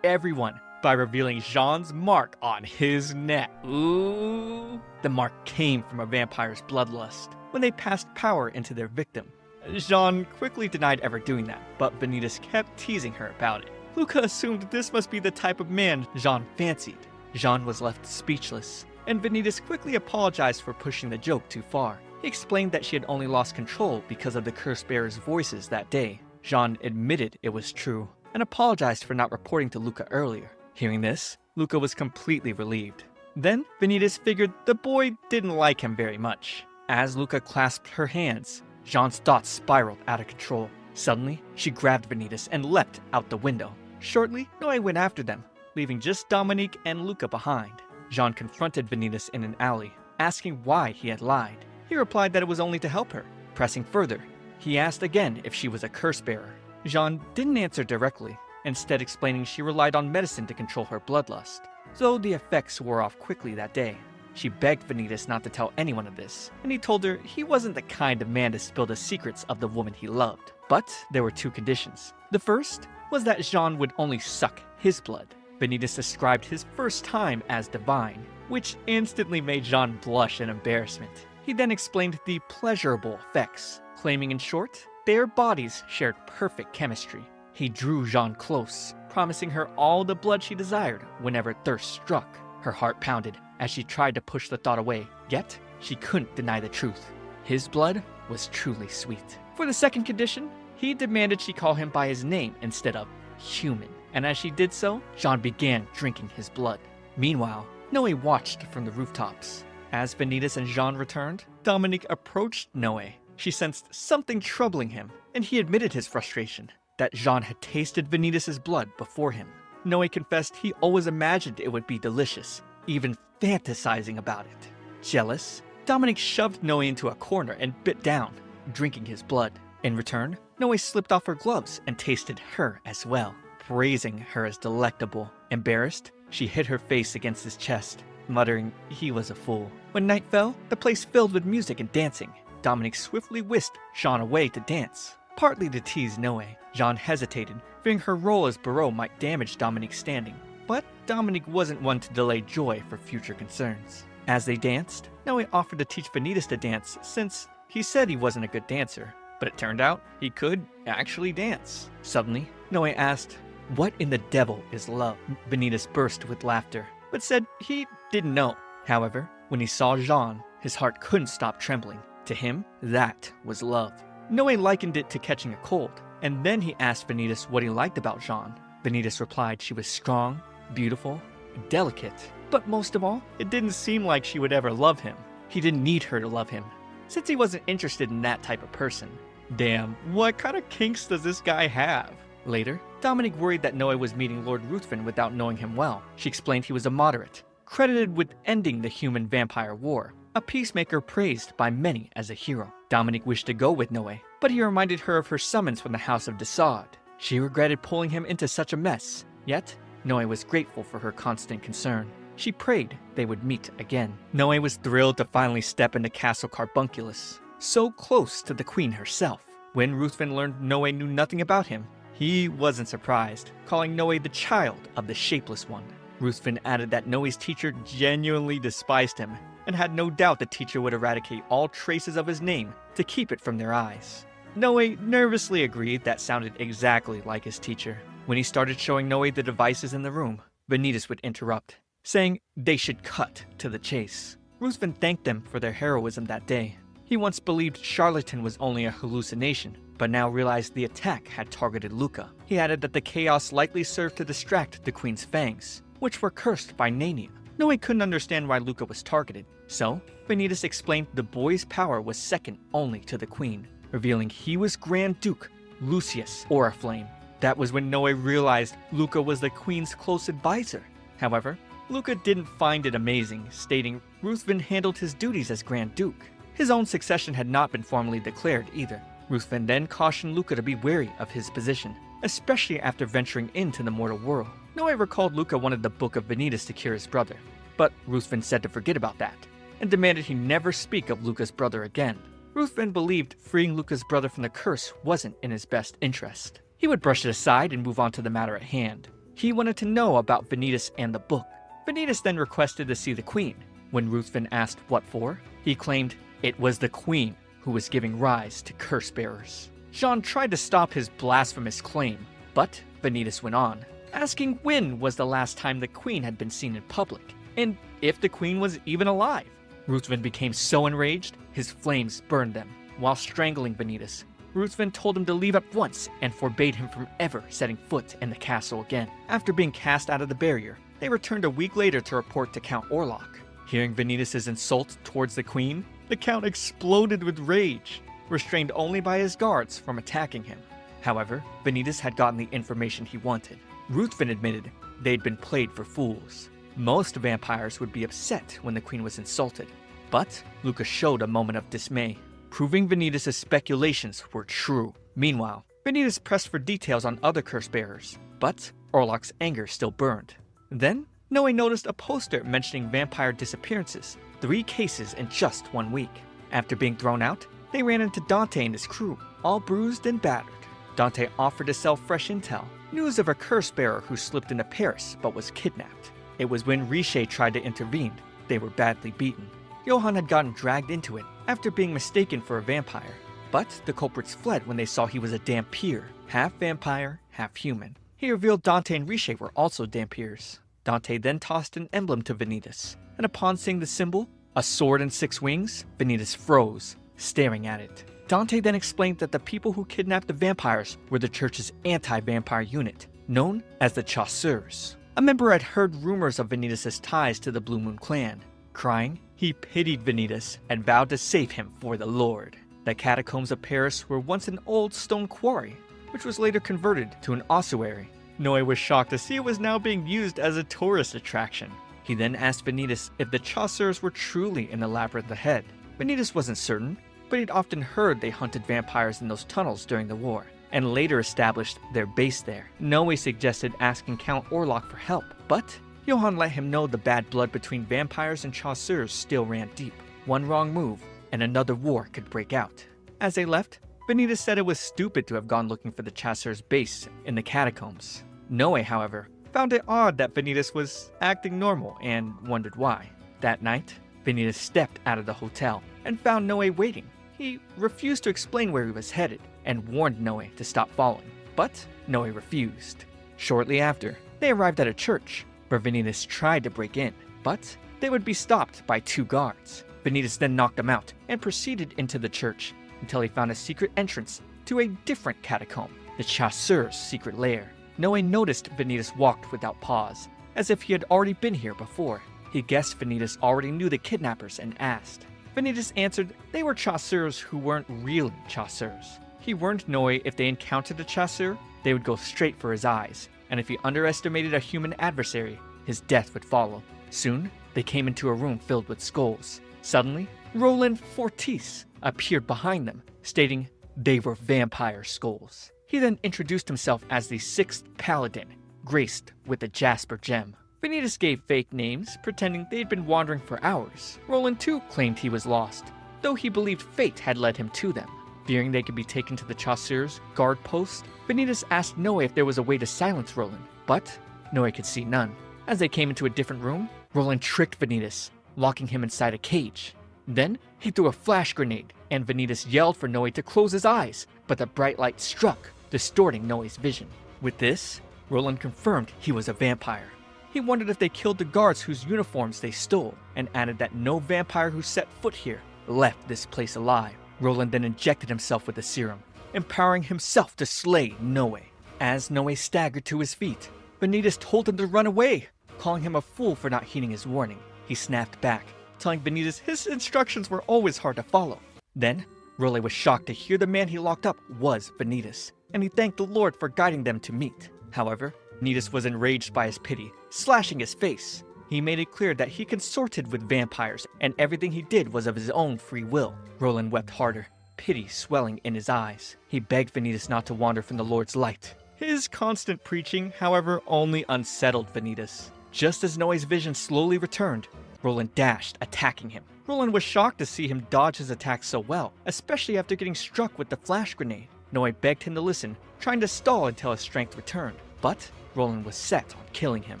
everyone by revealing Jeanne's mark on his neck. Ooh. The mark came from a vampire's bloodlust when they passed power into their victim. Jeanne quickly denied ever doing that, but Vanitas kept teasing her about it. Luca assumed this must be the type of man Jeanne fancied. Jeanne was left speechless, and Vanitas quickly apologized for pushing the joke too far. He explained that she had only lost control because of the curse bearer's voices that day. Jeanne admitted it was true, and apologized for not reporting to Luca earlier. Hearing this, Luca was completely relieved. Then, Vanitas figured the boy didn't like him very much. As Luca clasped her hands, Jeanne's thoughts spiraled out of control. Suddenly, she grabbed Vanitas and leapt out the window. Shortly, Noe went after them, leaving just Dominique and Luca behind. Jeanne confronted Vanitas in an alley, asking why he had lied. He replied that it was only to help her. Pressing further, he asked again if she was a curse bearer. Jeanne didn't answer directly, instead explaining she relied on medicine to control her bloodlust. Though the effects wore off quickly that day, she begged Vanitas not to tell anyone of this, and he told her he wasn't the kind of man to spill the secrets of the woman he loved. But there were two conditions. The first was that Jeanne would only suck his blood. Vanitas described his first time as divine, which instantly made Jeanne blush in embarrassment. He then explained the pleasurable effects, claiming in short, their bodies shared perfect chemistry. He drew Jeanne close, promising her all the blood she desired whenever thirst struck. Her heart pounded as she tried to push the thought away, yet she couldn't deny the truth. His blood was truly sweet. For the second condition, he demanded she call him by his name instead of human. And as she did so, Jeanne began drinking his blood. Meanwhile, Noe watched from the rooftops. As Vanitas and Jeanne returned, Dominique approached Noe. She sensed something troubling him, and he admitted his frustration, that Jeanne had tasted Vanitas' blood before him. Noe confessed he always imagined it would be delicious, even fantasizing about it. Jealous, Dominique shoved Noe into a corner and bit down, drinking his blood. In return, Noe slipped off her gloves and tasted her as well, praising her as delectable. Embarrassed, she hid her face against his chest, muttering he was a fool. When night fell, the place filled with music and dancing. Dominique swiftly whisked Jeanne away to dance, partly to tease Noe. Jeanne hesitated, fearing her role as Barreau might damage Dominique's standing. But Dominique wasn't one to delay joy for future concerns. As they danced, Noe offered to teach Vanitas to dance since he said he wasn't a good dancer. But it turned out he could actually dance. Suddenly, Noe asked, "What in the devil is love?" Vanitas burst with laughter, but said he didn't know. However, when he saw Jeanne, his heart couldn't stop trembling. To him, that was love. Noe likened it to catching a cold, and then he asked Vanitas what he liked about Jeanne. Vanitas replied she was strong, beautiful, delicate, but most of all, it didn't seem like she would ever love him. He didn't need her to love him, since he wasn't interested in that type of person. Damn, what kind of kinks does this guy have? Later, Dominique worried that Noe was meeting Lord Ruthven without knowing him well. She explained he was a moderate, credited with ending the human-vampire war, a peacemaker praised by many as a hero. Dominique wished to go with Noe, but he reminded her of her summons from the House of Desaad. She regretted pulling him into such a mess, yet Noe was grateful for her constant concern. She prayed they would meet again. Noe was thrilled to finally step into Castle Carbunculus, so close to the queen herself. When Ruthven learned Noe knew nothing about him, he wasn't surprised, calling Noe the child of the Shapeless One. Ruthven added that Noe's teacher genuinely despised him, and had no doubt the teacher would eradicate all traces of his name to keep it from their eyes. Noe nervously agreed that sounded exactly like his teacher. When he started showing Noe the devices in the room, Vanitas would interrupt, saying they should cut to the chase. Ruthven thanked them for their heroism that day. He once believed Charlatan was only a hallucination, but now realized the attack had targeted Luca. He added that the chaos likely served to distract the queen's fangs, which were cursed by Nania. Noe couldn't understand why Luca was targeted, so Vanitas explained the boy's power was second only to the queen, revealing he was Grand Duke Lucius Oriflame. That was when Noe realized Luca was the queen's close advisor. However, Luca didn't find it amazing, stating Ruthven handled his duties as Grand Duke. His own succession had not been formally declared either. Ruthven then cautioned Luca to be wary of his position, especially after venturing into the mortal world. Noe recalled Luca wanted the Book of Vanitas to cure his brother, but Ruthven said to forget about that, and demanded he never speak of Luca's brother again. Ruthven believed freeing Luca's brother from the curse wasn't in his best interest. He would brush it aside and move on to the matter at hand. He wanted to know about Vanitas and the book. Vanitas then requested to see the queen. When Ruthven asked what for, he claimed it was the queen who was giving rise to curse bearers. Jean tried to stop his blasphemous claim, but Vanitas went on, asking when was the last time the queen had been seen in public, and if the queen was even alive. Ruthven became so enraged, his flames burned them. While strangling Vanitas, Ruthven told him to leave at once and forbade him from ever setting foot in the castle again. After being cast out of the barrier, they returned a week later to report to Count Orlok. Hearing Vanitas' insult towards the queen, the count exploded with rage, restrained only by his guards from attacking him. However, Vanitas had gotten the information he wanted. Ruthven admitted they'd been played for fools. Most vampires would be upset when the queen was insulted, but Luca showed a moment of dismay, proving Vanitas' speculations were true. Meanwhile, Vanitas pressed for details on other curse bearers, but Orlok's anger still burned. Then, Noe noticed a poster mentioning vampire disappearances, 3 cases in just 1 week. After being thrown out, they ran into Dante and his crew, all bruised and battered. Dante offered to sell fresh intel, news of a curse bearer who slipped into Paris but was kidnapped. It was when Riche tried to intervene. They were badly beaten. Johann had gotten dragged into it after being mistaken for a vampire, but the culprits fled when they saw he was a Dampier, half vampire, half human. He revealed Dante and Riche were also Dampiers. Dante then tossed an emblem to Vanitas, and upon seeing the symbol, a sword and 6 wings, Vanitas froze, staring at it. Dante then explained that the people who kidnapped the vampires were the church's anti-vampire unit, known as the Chasseurs. A member had heard rumors of Vanitas' ties to the Blue Moon clan. Crying, he pitied Vanitas and vowed to save him for the Lord. The catacombs of Paris were once an old stone quarry, which was later converted to an ossuary. Noe was shocked to see it was now being used as a tourist attraction. He then asked Vanitas if the Chasseurs were truly in the labyrinth ahead. Vanitas wasn't certain, but he'd often heard they hunted vampires in those tunnels during the war, and later established their base there. Noe suggested asking Count Orlok for help, but Johann let him know the bad blood between vampires and Chasseurs still ran deep. One wrong move, and another war could break out. As they left, Vanitas said it was stupid to have gone looking for the Chasseurs' base in the catacombs. Noe, however, found it odd that Vanitas was acting normal and wondered why. That night, Vanitas stepped out of the hotel and found Noe waiting. He refused to explain where he was headed and warned Noe to stop following, but Noe refused. Shortly after, they arrived at a church where Vanitas tried to break in, but they would be stopped by 2 guards. Vanitas then knocked them out and proceeded into the church until he found a secret entrance to a different catacomb, the Chasseurs' secret lair. Noe noticed Vanitas walked without pause, as if he had already been here before. He guessed Vanitas already knew the kidnappers and asked. Vanitas answered they were Chasseurs who weren't really Chasseurs. He warned Noe if they encountered a Chasseur, they would go straight for his eyes, and if he underestimated a human adversary, his death would follow. Soon, they came into a room filled with skulls. Suddenly, Roland Fortis appeared behind them, stating they were vampire skulls. He then introduced himself as the 6th Paladin, graced with the Jasper gem. Vanitas gave fake names, pretending they'd been wandering for hours. Roland too claimed he was lost, though he believed fate had led him to them. Fearing they could be taken to the Chasseurs' guard post, Vanitas asked Noe if there was a way to silence Roland, but Noe could see none. As they came into a different room, Roland tricked Vanitas, locking him inside a cage. Then he threw a flash grenade, and Vanitas yelled for Noe to close his eyes, but the bright light struck, distorting Noe's vision. With this, Roland confirmed he was a vampire. He wondered if they killed the guards whose uniforms they stole, and added that no vampire who set foot here left this place alive. Roland then injected himself with the serum, empowering himself to slay Noe. As Noe staggered to his feet, Vanitas told him to run away, calling him a fool for not heeding his warning. He snapped back, telling Vanitas his instructions were always hard to follow. Then, Role was shocked to hear the man he locked up was Vanitas, and he thanked the Lord for guiding them to meet. However, Vanitas was enraged by his pity, slashing his face. He made it clear that he consorted with vampires, and everything he did was of his own free will. Roland wept harder, pity swelling in his eyes. He begged Vanitas not to wander from the Lord's light. His constant preaching, however, only unsettled Vanitas. Just as Noe's vision slowly returned, Roland dashed, attacking him. Roland was shocked to see him dodge his attacks so well, especially after getting struck with the flash grenade. Noe begged him to listen, trying to stall until his strength returned. But Roland was set on killing him.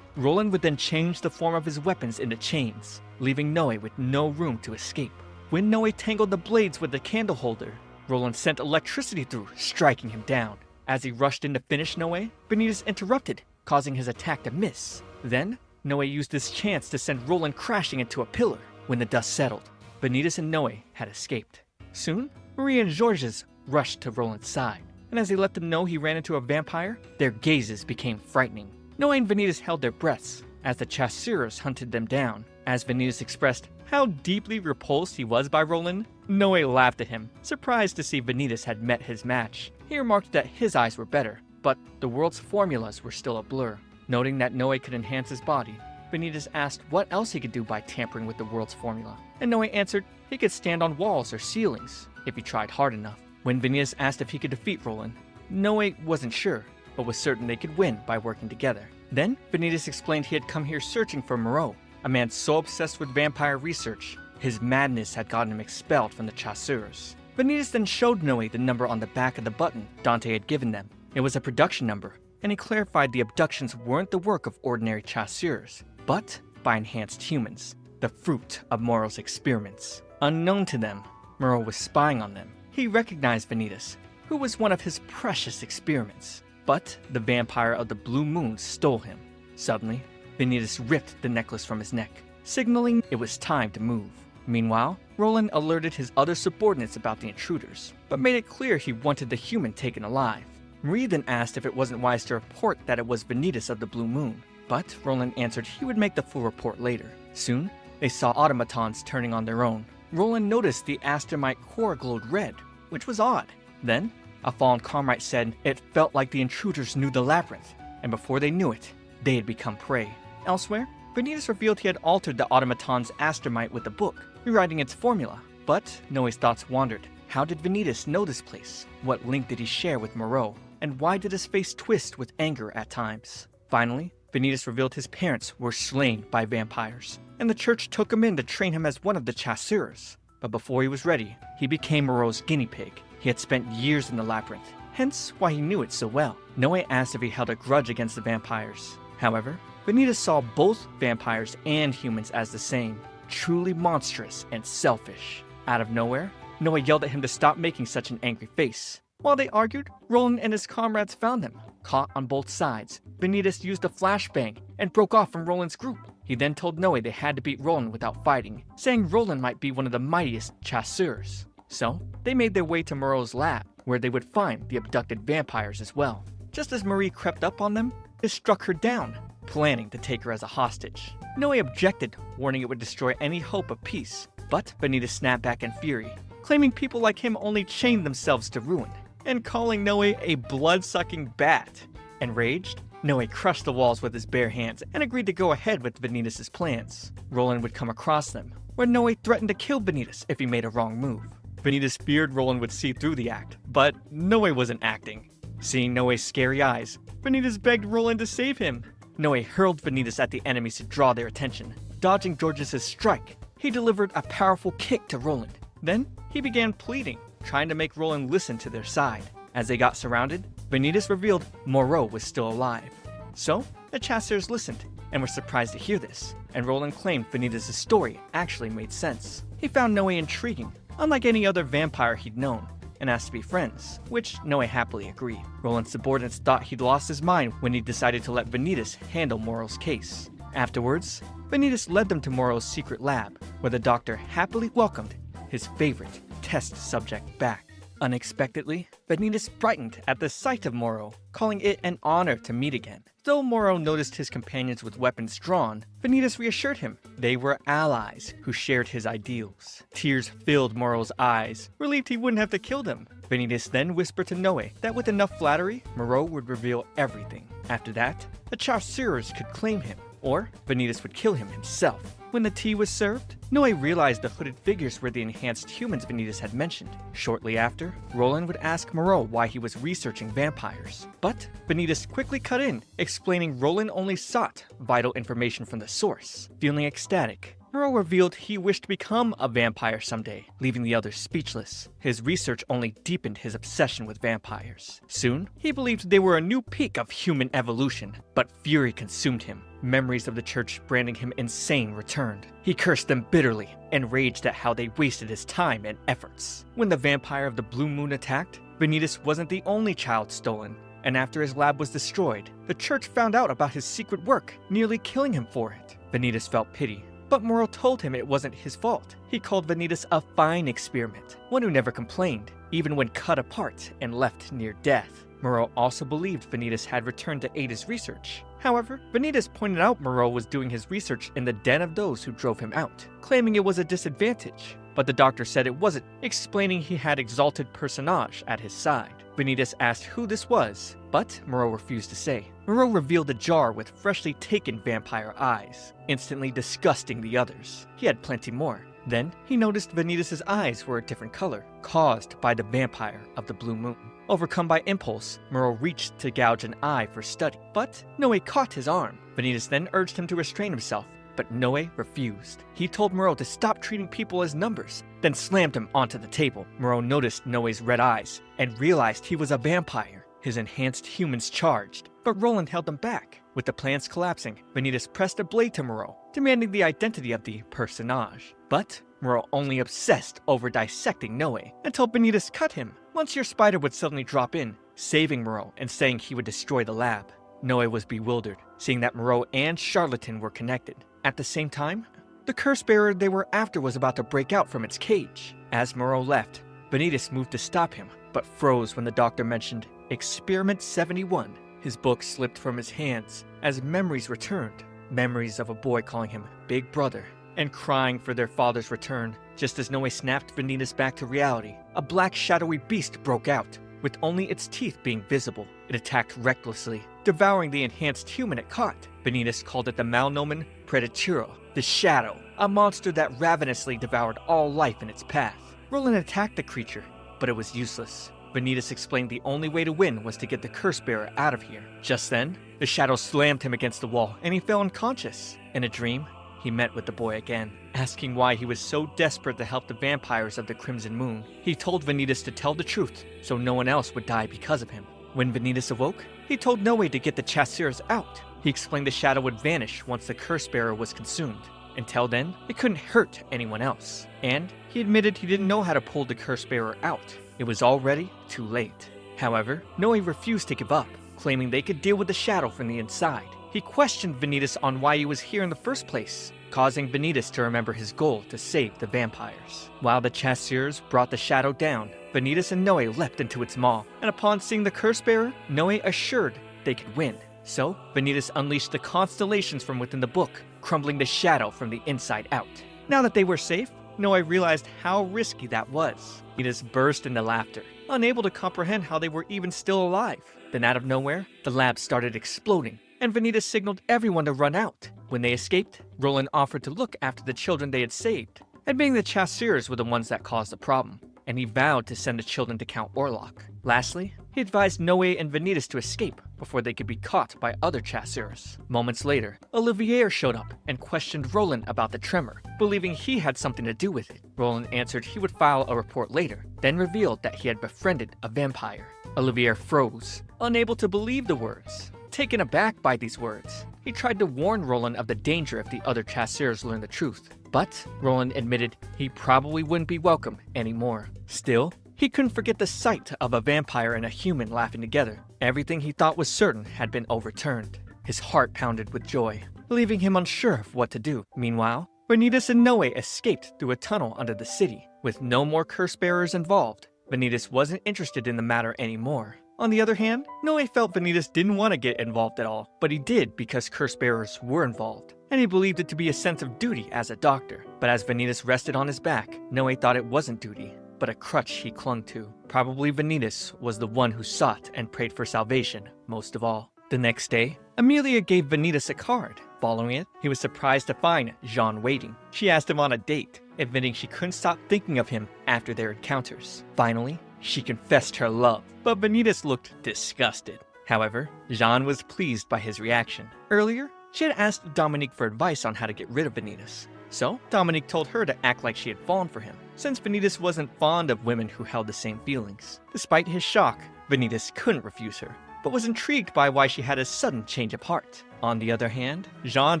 Roland would then change the form of his weapons into chains, leaving Noe with no room to escape. When Noe tangled the blades with the candle holder, Roland sent electricity through, striking him down. As he rushed in to finish Noe, Vanitas interrupted, causing his attack to miss. Then, Noe used this chance to send Roland crashing into a pillar. When the dust settled, Vanitas and Noe had escaped. Soon, Marie and Georges rushed to Roland's side, and as they let them know he ran into a vampire, their gazes became frightening. Noe and Vanitas held their breaths as the chasseurs hunted them down. As Vanitas expressed how deeply repulsed he was by Roland, Noe laughed at him, surprised to see Vanitas had met his match. He remarked that his eyes were better, but the world's formulas were still a blur. Noting that Noe could enhance his body, Vanitas asked what else he could do by tampering with the world's formula, and Noe answered he could stand on walls or ceilings if he tried hard enough. When Vanitas asked if he could defeat Roland, Noe wasn't sure, but was certain they could win by working together. Then, Vanitas explained he had come here searching for Moreau, a man so obsessed with vampire research, his madness had gotten him expelled from the chasseurs. Vanitas then showed Noe the number on the back of the button Dante had given them. It was a production number, and he clarified the abductions weren't the work of ordinary chasseurs, but by enhanced humans, the fruit of Moreau's experiments. Unknown to them, Moreau was spying on them. He recognized Vanitas, who was one of his precious experiments, but the vampire of the Blue Moon stole him. Suddenly, Vanitas ripped the necklace from his neck, signaling it was time to move. Meanwhile, Roland alerted his other subordinates about the intruders, but made it clear he wanted the human taken alive. Marie then asked if it wasn't wise to report that it was Vanitas of the Blue Moon, but Roland answered he would make the full report later. Soon, they saw automatons turning on their own. Roland noticed the astromite core glowed red, which was odd. Then, a fallen comrade said it felt like the intruders knew the labyrinth, and before they knew it, they had become prey. Elsewhere, Vanitas revealed he had altered the automaton's astromite with a book, rewriting its formula. But Noe's thoughts wandered. How did Vanitas know this place? What link did he share with Moreau? And why did his face twist with anger at times? Finally, Vanitas revealed his parents were slain by vampires, and the church took him in to train him as one of the chasseurs. But before he was ready, he became Moreau's guinea pig. He had spent years in the labyrinth, hence why he knew it so well. Noe asked if he held a grudge against the vampires. However, Vanitas saw both vampires and humans as the same, truly monstrous and selfish. Out of nowhere, Noe yelled at him to stop making such an angry face. While they argued, Roland and his comrades found them. Caught on both sides, Vanitas used a flashbang and broke off from Roland's group. He then told Noe they had to beat Roland without fighting, saying Roland might be one of the mightiest chasseurs. So, they made their way to Moreau's lab, where they would find the abducted vampires as well. Just as Marie crept up on them, they struck her down, planning to take her as a hostage. Noe objected, warning it would destroy any hope of peace. But Vanitas snapped back in fury, claiming people like him only chained themselves to ruin, and calling Noe a blood-sucking bat. Enraged, Noe crushed the walls with his bare hands and agreed to go ahead with Vanitas' plans. Roland would come across them, where Noe threatened to kill Vanitas if he made a wrong move. Vanitas feared Roland would see through the act, but Noe wasn't acting. Seeing Noe's scary eyes, Vanitas begged Roland to save him. Noe hurled Vanitas at the enemies to draw their attention. Dodging Georges' strike, he delivered a powerful kick to Roland. Then, he began pleading, trying to make Roland listen to their side. As they got surrounded, Vanitas revealed Moreau was still alive. So, the chasseurs listened, and were surprised to hear this, and Roland claimed Vanitas' story actually made sense. He found Noe intriguing, unlike any other vampire he'd known, and asked to be friends, which Noe happily agreed. Roland's subordinates thought he'd lost his mind when he decided to let Vanitas handle Moreau's case. Afterwards, Vanitas led them to Moreau's secret lab, where the doctor happily welcomed his favorite test subject back. Unexpectedly, Vanitas brightened at the sight of Moro, calling it an honor to meet again. Though Moro noticed his companions with weapons drawn, Vanitas reassured him they were allies who shared his ideals. Tears filled Moro's eyes, relieved he wouldn't have to kill them. Vanitas then whispered to Noe that with enough flattery, Moro would reveal everything. After that, the Chasseurs could claim him, or Vanitas would kill him himself. When the tea was served, Noe realized the hooded figures were the enhanced humans Vanitas had mentioned. Shortly after, Roland would ask Moreau why he was researching vampires. But Vanitas quickly cut in, explaining Roland only sought vital information from the source. Feeling ecstatic, Moreau revealed he wished to become a vampire someday, leaving the others speechless. His research only deepened his obsession with vampires. Soon, he believed they were a new peak of human evolution, but fury consumed him. Memories of the church branding him insane returned. He cursed them bitterly, enraged at how they wasted his time and efforts. When the vampire of the Blue Moon attacked, Vanitas wasn't the only child stolen, and after his lab was destroyed, the church found out about his secret work, nearly killing him for it. Vanitas felt pity, but Moreau told him it wasn't his fault. He called Vanitas a fine experiment, one who never complained, even when cut apart and left near death. Moreau also believed Vanitas had returned to aid his research. However, Vanitas pointed out Moreau was doing his research in the den of those who drove him out, claiming it was a disadvantage. But the doctor said it wasn't, explaining he had exalted personage at his side. Vanitas asked who this was, but Moreau refused to say. Moreau revealed a jar with freshly taken vampire eyes, instantly disgusting the others. He had plenty more. Then, he noticed Vanitas' eyes were a different color, caused by the vampire of the Blue Moon. Overcome by impulse, Moreau reached to gouge an eye for study, but Noe caught his arm. Vanitas then urged him to restrain himself, but Noe refused. He told Moreau to stop treating people as numbers, then slammed him onto the table. Moreau noticed Noe's red eyes and realized he was a vampire. His enhanced humans charged, but Roland held them back. With the plans collapsing, Vanitas pressed a blade to Moreau, demanding the identity of the personage. But Moreau only obsessed over dissecting Noe until Vanitas cut him. Monsieur Spider would suddenly drop in, saving Moreau and saying he would destroy the lab. Noe was bewildered, seeing that Moreau and Charlatan were connected. At the same time, the curse bearer they were after was about to break out from its cage. As Moreau left, Vanitas moved to stop him, but froze when the doctor mentioned Experiment 71. His book slipped from his hands as memories returned. Memories of a boy calling him Big Brother and crying for their father's return. Just as Noe snapped Vanitas back to reality, a black shadowy beast broke out, with only its teeth being visible. It attacked recklessly, devouring the enhanced human it caught. Vanitas called it the malnomen Predaturo, the Shadow, a monster that ravenously devoured all life in its path. Roland attacked the creature, but it was useless. Vanitas explained the only way to win was to get the curse bearer out of here. Just then, the shadow slammed him against the wall and he fell unconscious. In a dream, he met with the boy again, asking why he was so desperate to help the vampires of the Crimson Moon. He told Vanitas to tell the truth, so no one else would die because of him. When Vanitas awoke, he told Noe to get the Chasseurs out. He explained the shadow would vanish once the curse bearer was consumed. Until then, it couldn't hurt anyone else. And he admitted he didn't know how to pull the curse bearer out. It was already too late. However, Noe refused to give up, claiming they could deal with the shadow from the inside. He questioned Vanitas on why he was here in the first place, causing Vanitas to remember his goal to save the vampires. While the Chasseurs brought the shadow down, Vanitas and Noe leapt into its maw, and upon seeing the curse bearer, Noe assured they could win. So, Vanitas unleashed the constellations from within the book, crumbling the shadow from the inside out. Now that they were safe, Noe realized how risky that was. Vanitas burst into laughter, unable to comprehend how they were even still alive. Then out of nowhere, the lab started exploding, and Vanitas signaled everyone to run out. When they escaped, Roland offered to look after the children they had saved, admitting the Chasseurs were the ones that caused the problem, and he vowed to send the children to Count Orlok. Lastly, he advised Noe and Vanitas to escape before they could be caught by other Chasseurs. Moments later, Olivier showed up and questioned Roland about the tremor, believing he had something to do with it. Roland answered he would file a report later, then revealed that he had befriended a vampire. Olivier froze, unable to believe the words. Taken aback by these words, he tried to warn Roland of the danger if the other Chasseurs learned the truth. But Roland admitted he probably wouldn't be welcome anymore. Still, he couldn't forget the sight of a vampire and a human laughing together. Everything he thought was certain had been overturned. His heart pounded with joy, leaving him unsure of what to do. Meanwhile, Vanitas and Noe escaped through a tunnel under the city. With no more curse bearers involved, Vanitas wasn't interested in the matter anymore. On the other hand, Noe felt Vanitas didn't want to get involved at all, but he did because curse bearers were involved, and he believed it to be a sense of duty as a doctor. But as Vanitas rested on his back, Noe thought it wasn't duty, but a crutch he clung to. Probably Vanitas was the one who sought and prayed for salvation most of all. The next day, Amelia gave Vanitas a card. Following it, he was surprised to find Jean waiting. She asked him on a date, admitting she couldn't stop thinking of him after their encounters. Finally, she confessed her love, but Vanitas looked disgusted. However, Jean was pleased by his reaction. Earlier, she had asked Dominique for advice on how to get rid of Vanitas. So, Dominique told her to act like she had fallen for him, since Vanitas wasn't fond of women who held the same feelings. Despite his shock, Vanitas couldn't refuse her, but was intrigued by why she had a sudden change of heart. On the other hand, Jean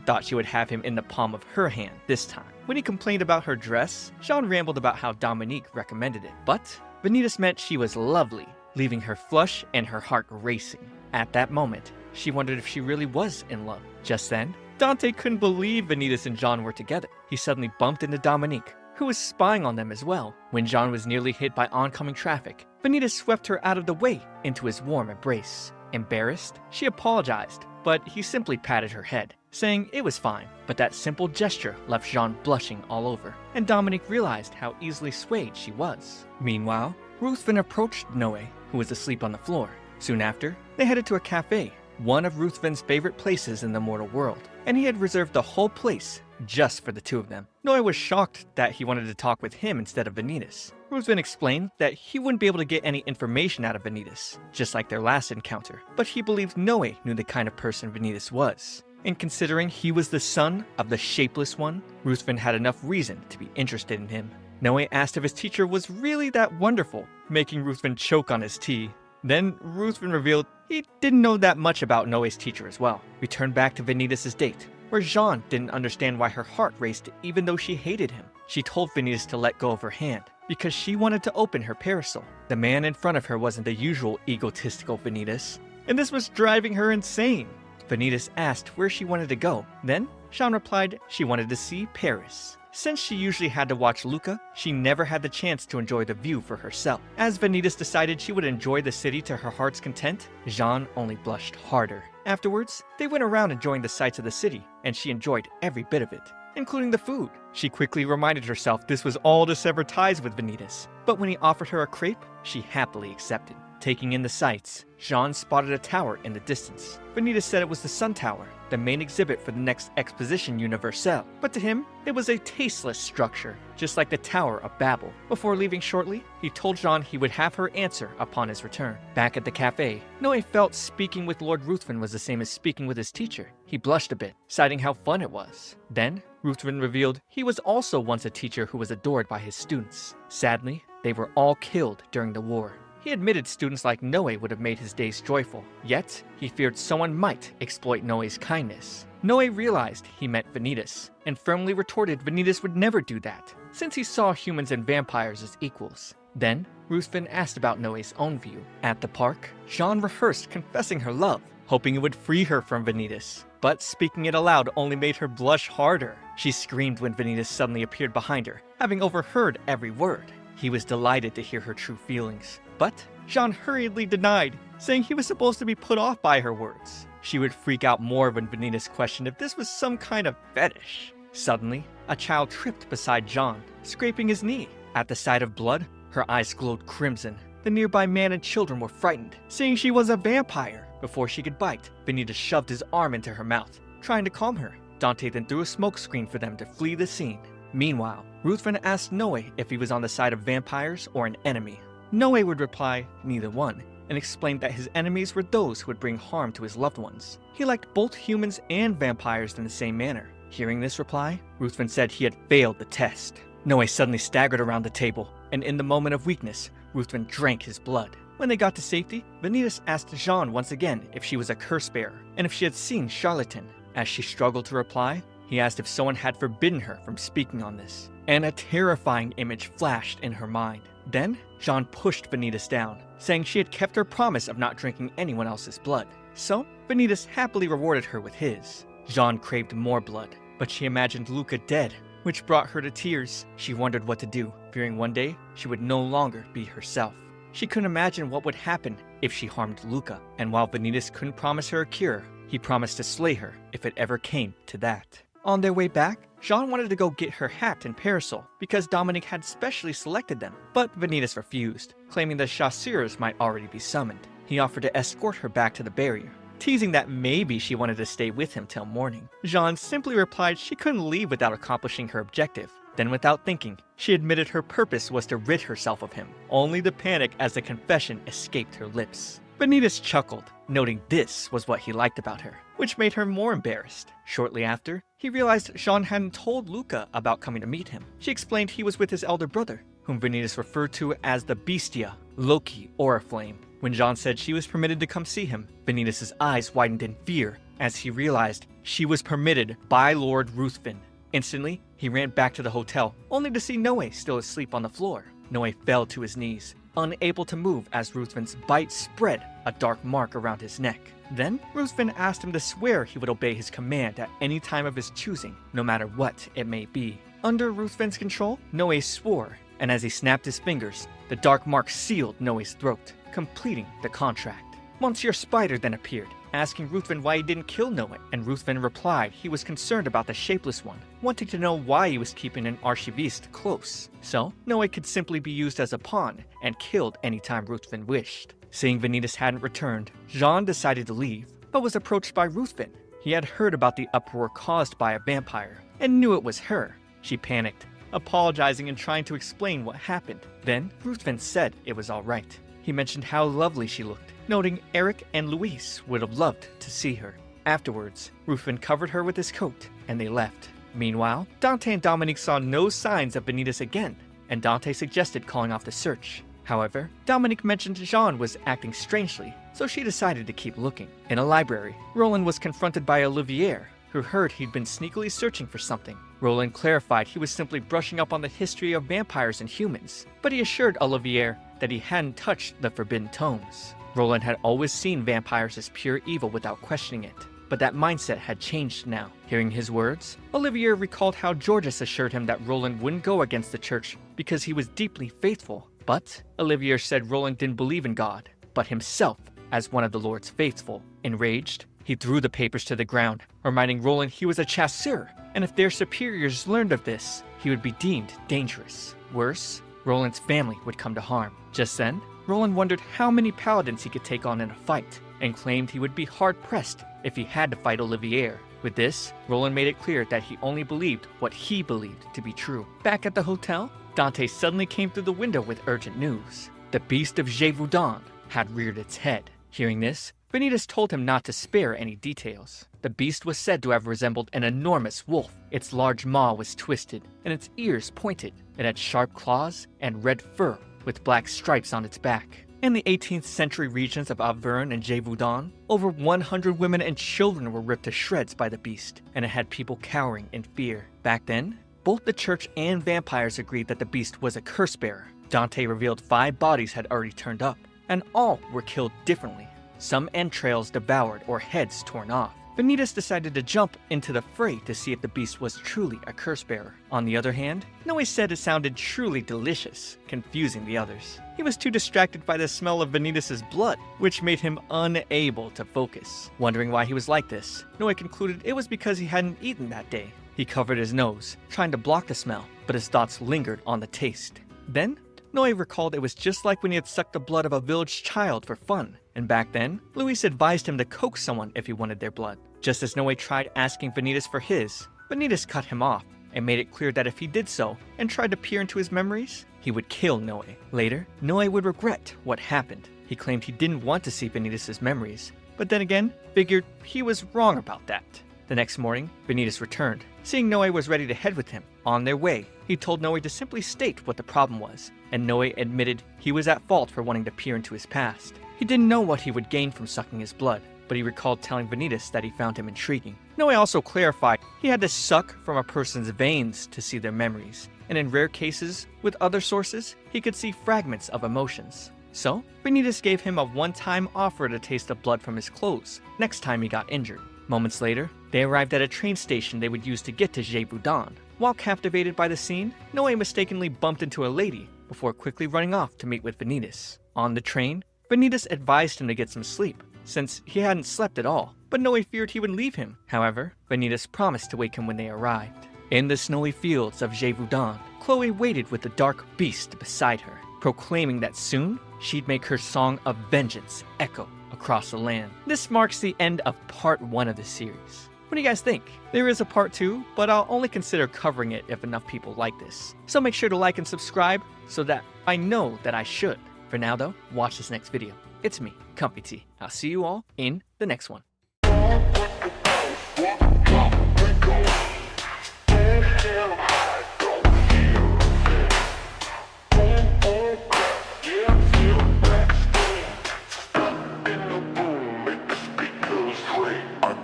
thought she would have him in the palm of her hand this time. When he complained about her dress, Jean rambled about how Dominique recommended it. But Vanitas meant she was lovely, leaving her flush and her heart racing. At that moment, she wondered if she really was in love. Just then, Dante couldn't believe Vanitas and Jean were together. He suddenly bumped into Dominique, who was spying on them as well. When Jean was nearly hit by oncoming traffic, Vanitas swept her out of the way into his warm embrace. Embarrassed, she apologized, but he simply patted her head, saying it was fine. But that simple gesture left Jean blushing all over, and Dominique realized how easily swayed she was. Meanwhile, Ruthven approached Noe, who was asleep on the floor. Soon after, they headed to a cafe, one of Ruthven's favorite places in the mortal world, and he had reserved the whole place just for the two of them. Noe was shocked that he wanted to talk with him instead of Vanitas. Ruthven explained that he wouldn't be able to get any information out of Vanitas, just like their last encounter, but he believed Noe knew the kind of person Vanitas was. And considering he was the son of the Shapeless One, Ruthven had enough reason to be interested in him. Noe asked if his teacher was really that wonderful, making Ruthven choke on his tea. Then Ruthven revealed he didn't know that much about Noe's teacher as well. We turned back to Vanitas' date, where Jean didn't understand why her heart raced even though she hated him. She told Vanitas to let go of her hand, because she wanted to open her parasol. The man in front of her wasn't the usual egotistical Vanitas, and this was driving her insane. Vanitas asked where she wanted to go. Then, Jean replied she wanted to see Paris. Since she usually had to watch Luca, she never had the chance to enjoy the view for herself. As Vanitas decided she would enjoy the city to her heart's content, Jean only blushed harder. Afterwards, they went around enjoying the sights of the city, and she enjoyed every bit of it, including the food. She quickly reminded herself this was all to sever ties with Vanitas, but when he offered her a crepe, she happily accepted. Taking in the sights, Jean spotted a tower in the distance. Vanitas said it was the Sun Tower, the main exhibit for the next Exposition Universelle, but to him, it was a tasteless structure, just like the Tower of Babel. Before leaving shortly, he told Jean he would have her answer upon his return. Back at the cafe, Noe felt speaking with Lord Ruthven was the same as speaking with his teacher. He blushed a bit, citing how fun it was. Then, Ruthven revealed he was also once a teacher who was adored by his students. Sadly, they were all killed during the war. He admitted students like Noe would have made his days joyful, yet he feared someone might exploit Noe's kindness. Noe realized he meant Vanitas, and firmly retorted Vanitas would never do that, since he saw humans and vampires as equals. Then, Ruthven asked about Noe's own view. At the park, Jean rehearsed confessing her love, hoping it would free her from Vanitas. But speaking it aloud only made her blush harder. She screamed when Vanitas suddenly appeared behind her, having overheard every word. He was delighted to hear her true feelings. But Jean hurriedly denied, saying he was supposed to be put off by her words. She would freak out more when Vanitas questioned if this was some kind of fetish. Suddenly, a child tripped beside Jean, scraping his knee. At the sight of blood, her eyes glowed crimson. The nearby man and children were frightened, saying she was a vampire. Before she could bite, Vanitas shoved his arm into her mouth, trying to calm her. Dante then threw a smoke screen for them to flee the scene. Meanwhile, Ruthven asked Noe if he was on the side of vampires or an enemy. Noe would reply, neither one, and explained that his enemies were those who would bring harm to his loved ones. He liked both humans and vampires in the same manner. Hearing this reply, Ruthven said he had failed the test. Noe suddenly staggered around the table, and in the moment of weakness, Ruthven drank his blood. When they got to safety, Vanitas asked Jean once again if she was a curse bearer, and if she had seen Charlatan. As she struggled to reply, he asked if someone had forbidden her from speaking on this, and a terrifying image flashed in her mind. Then, Jean pushed Vanitas down, saying she had kept her promise of not drinking anyone else's blood. So, Vanitas happily rewarded her with his. Jean craved more blood, but she imagined Luca dead, which brought her to tears. She wondered what to do, fearing one day she would no longer be herself. She couldn't imagine what would happen if she harmed Luca, and while Vanitas couldn't promise her a cure, he promised to slay her if it ever came to that. On their way back, Jean wanted to go get her hat and parasol because Dominique had specially selected them, but Vanitas refused, claiming the chasseurs might already be summoned. He offered to escort her back to the barrier, teasing that maybe she wanted to stay with him till morning. Jean simply replied she couldn't leave without accomplishing her objective. Then without thinking, she admitted her purpose was to rid herself of him, only to panic as the confession escaped her lips. Vanitas chuckled, noting this was what he liked about her, which made her more embarrassed. Shortly after, he realized Jean hadn't told Luca about coming to meet him. She explained he was with his elder brother, whom Vanitas referred to as the Bestia, Loki, Oriflame. When Jean said she was permitted to come see him, Vanitas' eyes widened in fear as he realized she was permitted by Lord Ruthven. Instantly, he ran back to the hotel, only to see Noe still asleep on the floor. Noe fell to his knees, unable to move as Ruthven's bite spread a dark mark around his neck. Then, Ruthven asked him to swear he would obey his command at any time of his choosing, no matter what it may be. Under Ruthven's control, Noe swore, and as he snapped his fingers, the dark mark sealed Noe's throat, completing the contract. Monsieur Spider then appeared, asking Ruthven why he didn't kill Noe, and Ruthven replied he was concerned about the Shapeless One, wanting to know why he was keeping an archiviste close. So, Noe could simply be used as a pawn and killed anytime Ruthven wished. Seeing Vanitas hadn't returned, Jean decided to leave, but was approached by Ruthven. He had heard about the uproar caused by a vampire, and knew it was her. She panicked, apologizing and trying to explain what happened. Then, Ruthven said it was alright. He mentioned how lovely she looked, noting Eric and Luis would have loved to see her. Afterwards, Ruthven covered her with his coat, and they left. Meanwhile, Dante and Dominique saw no signs of Vanitas again, and Dante suggested calling off the search. However, Dominique mentioned Jean was acting strangely, so she decided to keep looking. In a library, Roland was confronted by Olivier, who heard he'd been sneakily searching for something. Roland clarified he was simply brushing up on the history of vampires and humans, but he assured Olivier that he hadn't touched the forbidden tomes. Roland had always seen vampires as pure evil without questioning it, but that mindset had changed now. Hearing his words, Olivier recalled how Georges assured him that Roland wouldn't go against the church because he was deeply faithful. But Olivier said Roland didn't believe in God, but himself as one of the Lord's faithful. Enraged, he threw the papers to the ground, reminding Roland he was a chasseur, and if their superiors learned of this, he would be deemed dangerous. Worse, Roland's family would come to harm. Just then, Roland wondered how many paladins he could take on in a fight, and claimed he would be hard-pressed if he had to fight Olivier. With this, Roland made it clear that he only believed what he believed to be true. Back at the hotel, Dante suddenly came through the window with urgent news. The beast of Gévaudan had reared its head. Hearing this, Vanitas told him not to spare any details. The beast was said to have resembled an enormous wolf. Its large maw was twisted, and its ears pointed. It had sharp claws and red fur with black stripes on its back. In the 18th century regions of Auvergne and Gévaudan, over 100 women and children were ripped to shreds by the beast, and it had people cowering in fear. Back then, both the church and vampires agreed that the beast was a curse-bearer. Dante revealed 5 bodies had already turned up, and all were killed differently. Some entrails devoured or heads torn off. Vanitas decided to jump into the fray to see if the beast was truly a curse-bearer. On the other hand, Noe said it sounded truly delicious, confusing the others. He was too distracted by the smell of Vanitas' blood, which made him unable to focus. Wondering why he was like this, Noe concluded it was because he hadn't eaten that day. He covered his nose, trying to block the smell, but his thoughts lingered on the taste. Then, Noe recalled it was just like when he had sucked the blood of a village child for fun. And back then, Luis advised him to coax someone if he wanted their blood. Just as Noe tried asking Vanitas for his, Vanitas cut him off and made it clear that if he did so and tried to peer into his memories, he would kill Noe. Later, Noe would regret what happened. He claimed he didn't want to see Vanitas' memories, but then again, figured he was wrong about that. The next morning, Vanitas returned. Seeing Noe was ready to head with him, on their way, he told Noe to simply state what the problem was, and Noe admitted he was at fault for wanting to peer into his past. He didn't know what he would gain from sucking his blood, but he recalled telling Vanitas that he found him intriguing. Noe also clarified he had to suck from a person's veins to see their memories, and in rare cases, with other sources, he could see fragments of emotions. So, Vanitas gave him a one-time offer to taste the blood from his clothes next time he got injured. Moments later, they arrived at a train station they would use to get to Gévaudan. While captivated by the scene, Noe mistakenly bumped into a lady before quickly running off to meet with Vanitas. On the train, Vanitas advised him to get some sleep, since he hadn't slept at all, but Noe feared he would leave him. However, Vanitas promised to wake him when they arrived. In the snowy fields of Gévaudan, Chloe waited with the dark beast beside her, proclaiming that soon she'd make her song of vengeance echo across the land. This marks the end of part 1 of the series. What do you guys think? There is a part 2, but I'll only consider covering it if enough people like this. So make sure to like and subscribe so that I know that I should. For now though, watch this next video. It's me, Comfy T. I'll see you all in the next one.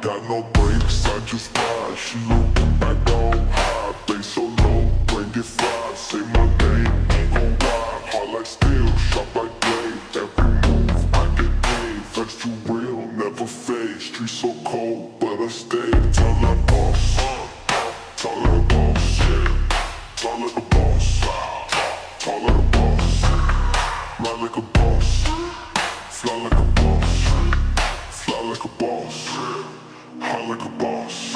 Got no brakes, I just ride. She looking back on high, bass so low, bring it fried. Say my name, he gon' ride. Hard like steel, sharp like blade. Every move I get paid. Flex too real, never fade. Street so cold, but I stay. Tall like a boss, tall like a boss, tall like a boss, tall like a boss. Ride like a boss, fly like a boss, fly like a boss. Hot like a boss.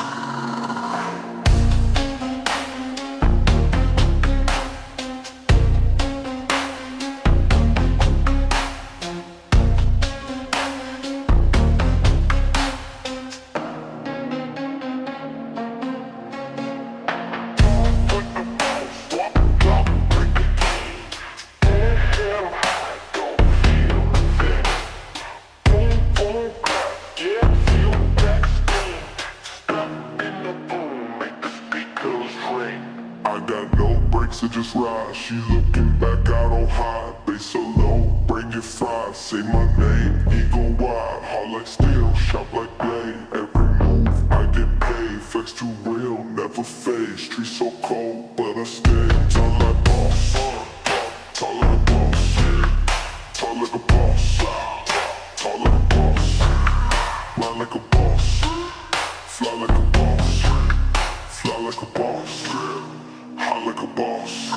I got no brakes, I just ride. She looking back out on high, bass so low, bring it fried. Say my name, he gon' ride. Hard like steel, sharp like blade. Every move I get paid. Flex too real, never fade. Street so cold, but I stay. Tall like boss, tall like a boss, tall like a boss, tall like a boss. Ride like a boss, fly like a boss, fly like a boss. Hot like a boss.